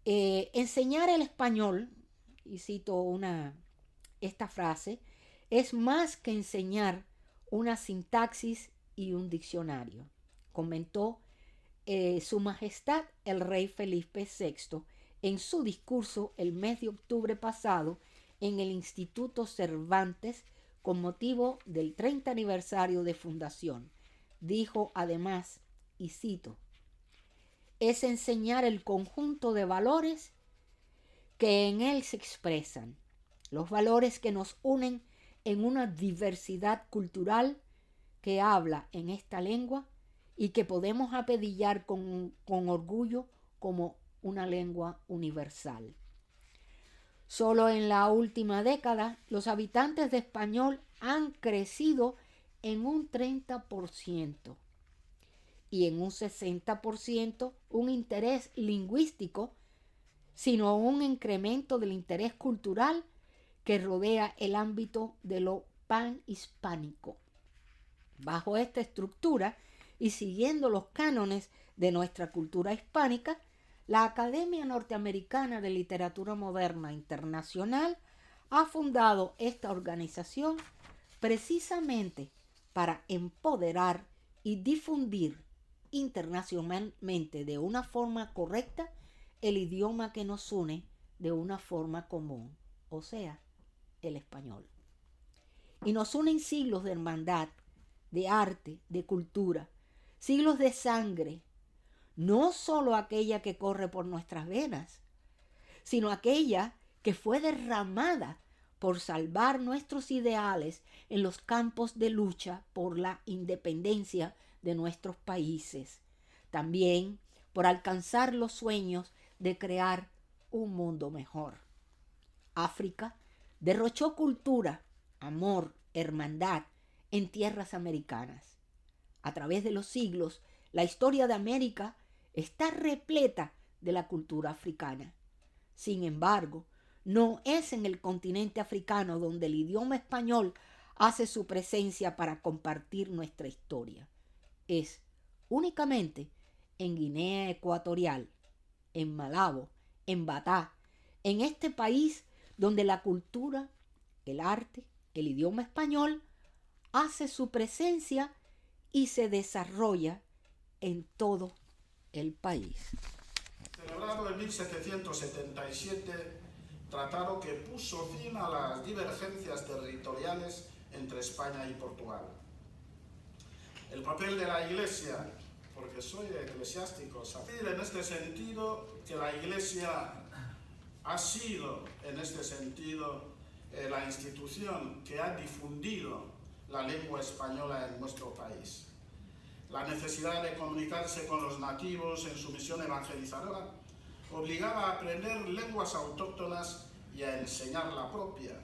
Enseñar el español, y cito esta frase, es más que enseñar una sintaxis y un diccionario, comentó Su Majestad el Rey Felipe VI en su discurso el mes de octubre pasado en el Instituto Cervantes con motivo del 30 aniversario de fundación. Dijo además, y cito, es enseñar el conjunto de valores que en él se expresan, los valores que nos unen en una diversidad cultural que habla en esta lengua y que podemos apedillar con orgullo como una lengua universal. Solo en la última década los habitantes de español han crecido en un 30% y en un 60% un interés lingüístico, sino un incremento del interés cultural que rodea el ámbito de lo panhispánico. Bajo esta estructura y siguiendo los cánones de nuestra cultura hispánica, la Academia Norteamericana de Literatura Moderna Internacional ha fundado esta organización precisamente para empoderar y difundir internacionalmente de una forma correcta el idioma que nos une de una forma común, o sea, el español. Y nos unen siglos de hermandad, de arte, de cultura, siglos de sangre, no solo aquella que corre por nuestras venas, sino aquella que fue derramada por salvar nuestros ideales en los campos de lucha por la independencia de nuestros países, también por alcanzar los sueños de crear un mundo mejor. África derrochó cultura, amor, hermandad en tierras americanas. A través de los siglos, la historia de América está repleta de la cultura africana. Sin embargo, no es en el continente africano donde el idioma español hace su presencia para compartir nuestra historia. Es únicamente en Guinea Ecuatorial, en Malabo, en Batá, en este país donde la cultura, el arte, el idioma español hace su presencia y se desarrolla en todo el país. Celebrado en 1777, tratado que puso fin a las divergencias territoriales entre España y Portugal. El papel de la Iglesia, porque soy eclesiástico, saber en este sentido que la Iglesia ha sido, en este sentido, la institución que ha difundido la lengua española en nuestro país. La necesidad de comunicarse con los nativos en su misión evangelizadora obligaba a aprender lenguas autóctonas y a enseñar la propia,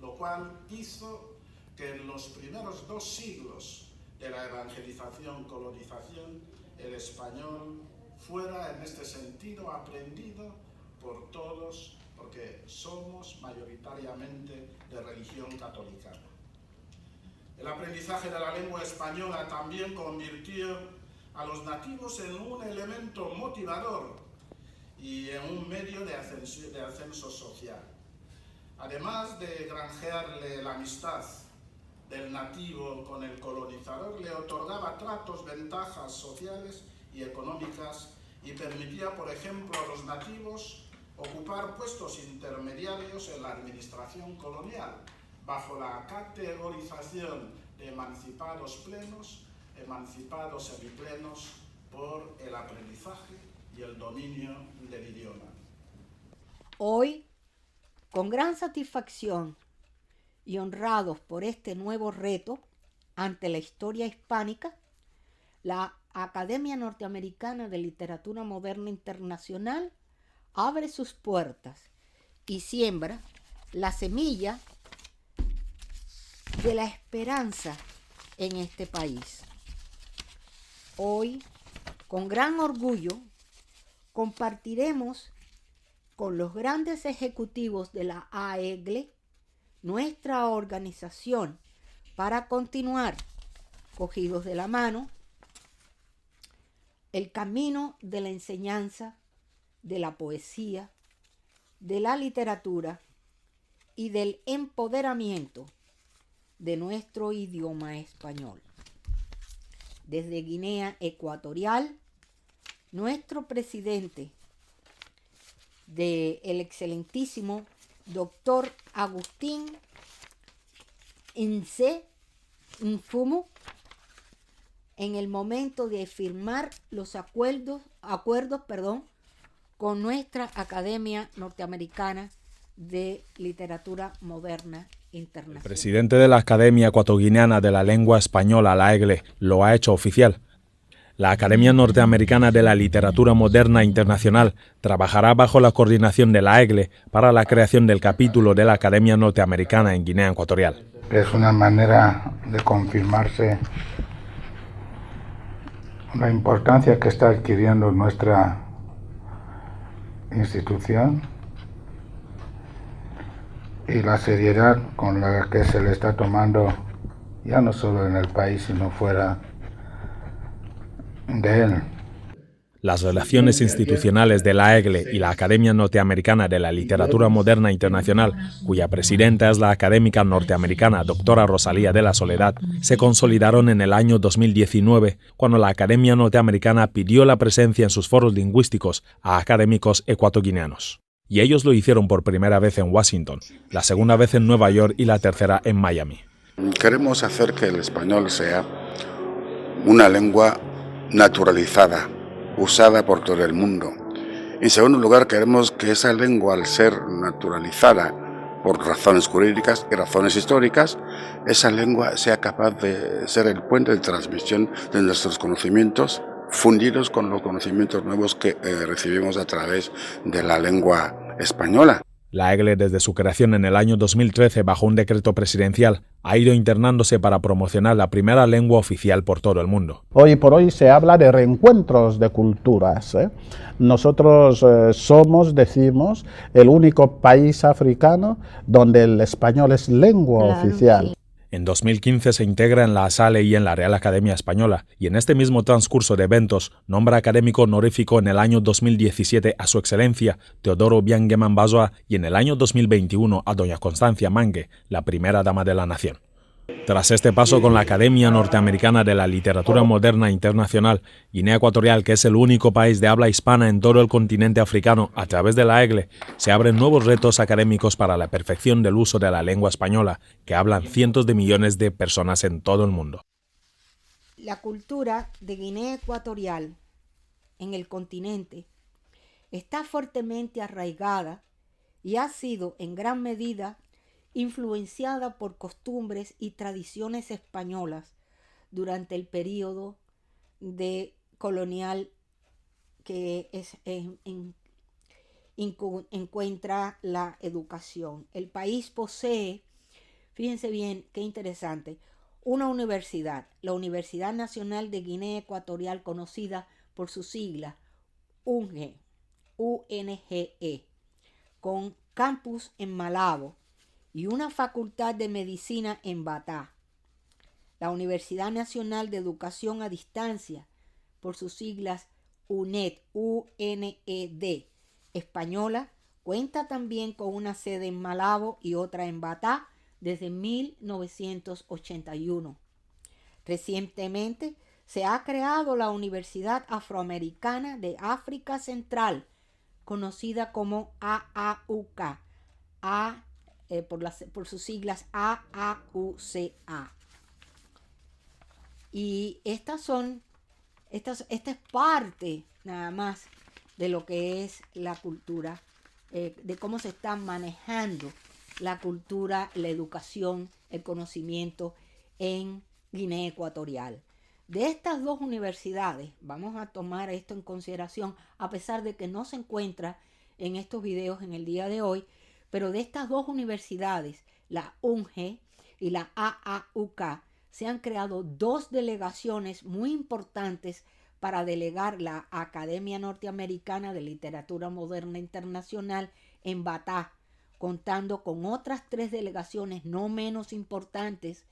lo cual hizo que en los primeros 2 siglos de la evangelización-colonización el español fuera en este sentido aprendido por todos, porque somos mayoritariamente de religión católica. El aprendizaje de la lengua española también convirtió a los nativos en un elemento motivador y en un medio de ascenso social. Además de granjearle la amistad del nativo con el colonizador, le otorgaba tratos, ventajas sociales y económicas y permitía, por ejemplo, a los nativos ocupar puestos intermediarios en la administración colonial, bajo la categorización de emancipados plenos, emancipados semiplenos, por el aprendizaje y el dominio del idioma. Hoy, con gran satisfacción y honrados por este nuevo reto ante la historia hispánica, la Academia Norteamericana de Literatura Moderna Internacional abre sus puertas y siembra la semilla de la esperanza en este país. Hoy, con gran orgullo, compartiremos con los grandes ejecutivos de la AEGLE nuestra organización para continuar, cogidos de la mano, el camino de la enseñanza, de la poesía, de la literatura y del empoderamiento de nuestro idioma español. Desde Guinea Ecuatorial, nuestro presidente, el excelentísimo doctor Agustín Nse Mfumu, en el momento de firmar los acuerdos, con nuestra Academia Norteamericana de Literatura Moderna Internacional. El presidente de la Academia Ecuatoguineana de la Lengua Española, la EGLE, lo ha hecho oficial. La Academia Norteamericana de la Literatura Moderna Internacional trabajará bajo la coordinación de la EGLE para la creación del capítulo de la Academia Norteamericana en Guinea Ecuatorial. Es una manera de confirmarse la importancia que está adquiriendo nuestra institución y la seriedad con la que se le está tomando, ya no solo en el país, sino fuera de él. Las relaciones institucionales de la EGLE y la Academia Norteamericana de la Literatura Moderna Internacional, cuya presidenta es la académica norteamericana doctora Rosalía de la Soledad, se consolidaron en el año 2019, cuando la Academia Norteamericana pidió la presencia en sus foros lingüísticos a académicos ecuatoguineanos. Y ellos lo hicieron por primera vez en Washington, la segunda vez en Nueva York y la tercera en Miami. Queremos hacer que el español sea una lengua naturalizada, usada por todo el mundo. En segundo lugar, queremos que esa lengua, al ser naturalizada por razones jurídicas y razones históricas, esa lengua sea capaz de ser el puente de transmisión de nuestros conocimientos, fundidos con los conocimientos nuevos que recibimos a través de la lengua española. La EGLE, desde su creación en el año 2013 bajo un decreto presidencial, ha ido internándose para promocionar la primera lengua oficial por todo el mundo. Hoy por hoy se habla de reencuentros de culturas. Nosotros decimos, el único país africano donde el español es lengua oficial. Sí. En 2015 se integra en la ASALE y en la Real Academia Española, y en este mismo transcurso de eventos nombra académico honorífico en el año 2017 a su excelencia Teodoro Biangue Mambazoa y en el año 2021 a doña Constancia Mangue, la primera dama de la nación. Tras este paso con la Academia Norteamericana de la Literatura Moderna Internacional, Guinea Ecuatorial, que es el único país de habla hispana en todo el continente africano a través de la EGLE, se abren nuevos retos académicos para la perfección del uso de la lengua española, que hablan cientos de millones de personas en todo el mundo. La cultura de Guinea Ecuatorial en el continente está fuertemente arraigada y ha sido en gran medida influenciada por costumbres y tradiciones españolas durante el período de colonial que encuentra la educación. El país posee, fíjense bien, qué interesante, una universidad, la Universidad Nacional de Guinea Ecuatorial, conocida por sus siglas UNGE, con campus en Malabo, y una facultad de medicina en Batá. La Universidad Nacional de Educación a Distancia, por sus siglas UNED, española, cuenta también con una sede en Malabo y otra en Batá desde 1981. Recientemente se ha creado la Universidad Afroamericana de África Central, conocida como AAUCA, por sus siglas AAUCA. Y esta es parte nada más de lo que es la cultura, de cómo se está manejando la cultura, la educación, el conocimiento en Guinea Ecuatorial. De estas dos universidades, vamos a tomar esto en consideración, a pesar de que no se encuentra en estos videos en el día de hoy, pero de estas dos universidades, la UNGE y la AAUCA, se han creado dos delegaciones muy importantes para delegar la Academia Norteamericana de Literatura Moderna Internacional en Batá, contando con otras 3 delegaciones no menos importantes,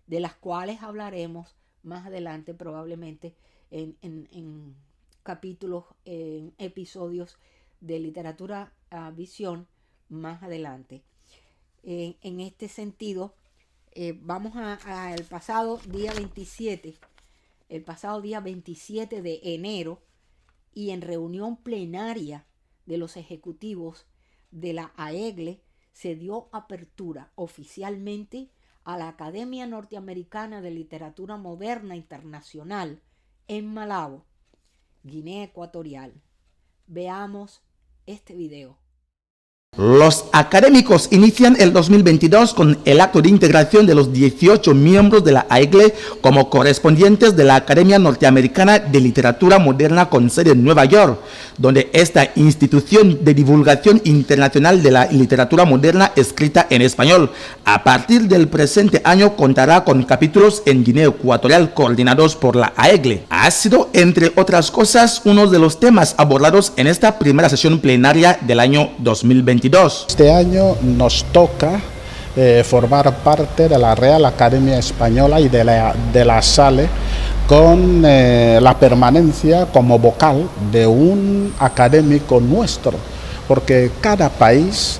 de las cuales hablaremos más adelante probablemente en capítulos, en episodios de Literatura Visión más adelante. En este sentido, vamos al pasado día 27, de enero, y en reunión plenaria de los ejecutivos de la AEGLE se dio apertura oficialmente a la Academia Norteamericana de Literatura Moderna Internacional en Malabo, Guinea Ecuatorial. Veamos este video. Los académicos inician el 2022 con el acto de integración de los 18 miembros de la AEGLE como correspondientes de la Academia Norteamericana de Literatura Moderna con sede en Nueva York, donde esta institución de divulgación internacional de la literatura moderna escrita en español, a partir del presente año contará con capítulos en Guinea Ecuatorial coordinados por la AEGLE. Ha sido, entre otras cosas, uno de los temas abordados en esta primera sesión plenaria del año 2022. Este año nos toca formar parte de la Real Academia Española y de la SALE con la permanencia como vocal de un académico nuestro, porque cada país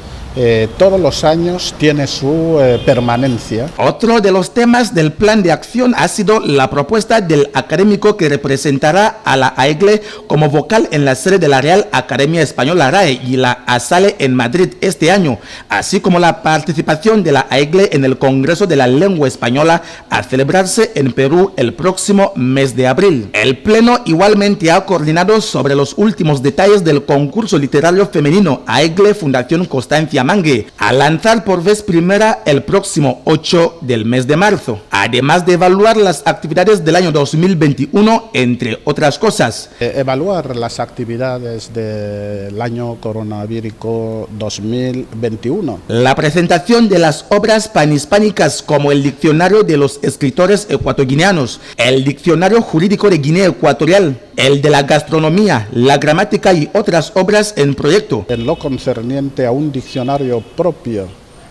todos los años tiene su permanencia. Otro de los temas del plan de acción ha sido la propuesta del académico que representará a la AEGLE como vocal en la sede de la Real Academia Española RAE y la ASALE en Madrid este año, así como la participación de la AEGLE en el Congreso de la Lengua Española a celebrarse en Perú el próximo mes de abril. El Pleno igualmente ha coordinado sobre los últimos detalles del concurso literario femenino AEGLE Fundación Constancia Mangue, a lanzar por vez primera el próximo 8 del mes de marzo, además de evaluar las actividades del año 2021, entre otras cosas. Evaluar las actividades del año coronavírico 2021. La presentación de las obras panhispánicas como el Diccionario de los Escritores Ecuatoguineanos, el Diccionario Jurídico de Guinea Ecuatorial, el de la Gastronomía, la Gramática y otras obras en proyecto. En lo concerniente a un diccionario propio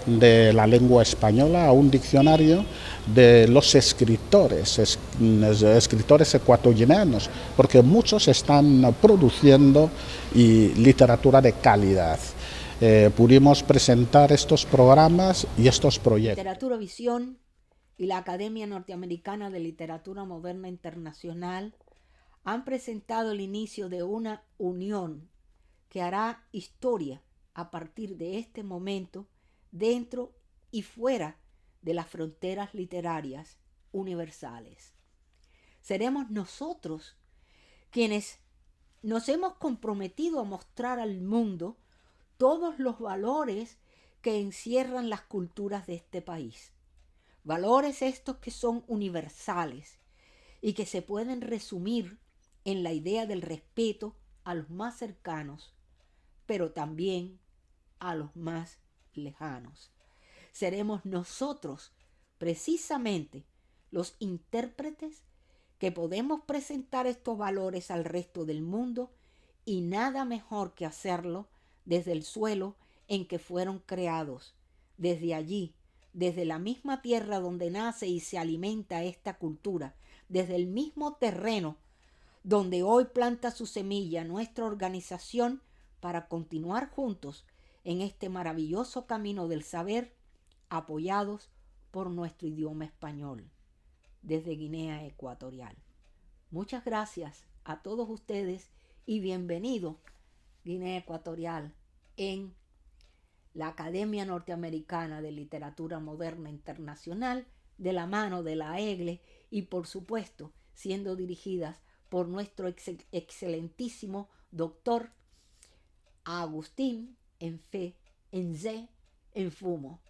de la lengua española, a un diccionario de los escritores ecuatoguineanos, porque muchos están produciendo literatura de calidad. Pudimos presentar estos programas y estos proyectos. Literatura Visión y la Academia Norteamericana de Literatura Moderna Internacional han presentado el inicio de una unión que hará historia a partir de este momento dentro y fuera de las fronteras literarias universales. Seremos nosotros quienes nos hemos comprometido a mostrar al mundo todos los valores que encierran las culturas de este país. Valores estos que son universales y que se pueden resumir en la idea del respeto a los más cercanos, pero también a los más lejanos. Seremos nosotros precisamente los intérpretes que podemos presentar estos valores al resto del mundo, y nada mejor que hacerlo desde el suelo en que fueron creados, desde allí, desde la misma tierra donde nace y se alimenta esta cultura, desde el mismo terreno donde hoy planta su semilla nuestra organización, para continuar juntos en este maravilloso camino del saber, apoyados por nuestro idioma español, desde Guinea Ecuatorial. Muchas gracias a todos ustedes y bienvenido Guinea Ecuatorial en la Academia Norteamericana de Literatura Moderna Internacional, de la mano de la AEGLE y por supuesto siendo dirigidas por nuestro excelentísimo doctor Agustín Enfe Enze Enfumo.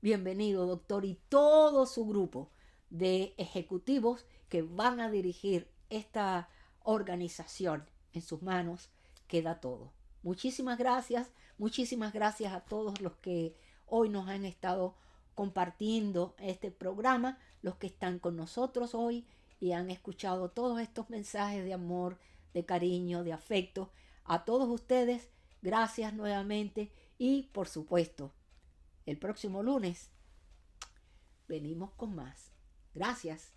Bienvenido, doctor, y todo su grupo de ejecutivos que van a dirigir esta organización. En sus manos queda todo. Muchísimas gracias a todos los que hoy nos han estado compartiendo este programa, los que están con nosotros hoy y han escuchado todos estos mensajes de amor, de cariño, de afecto. A todos ustedes, gracias nuevamente y por supuesto, el próximo lunes venimos con más. Gracias.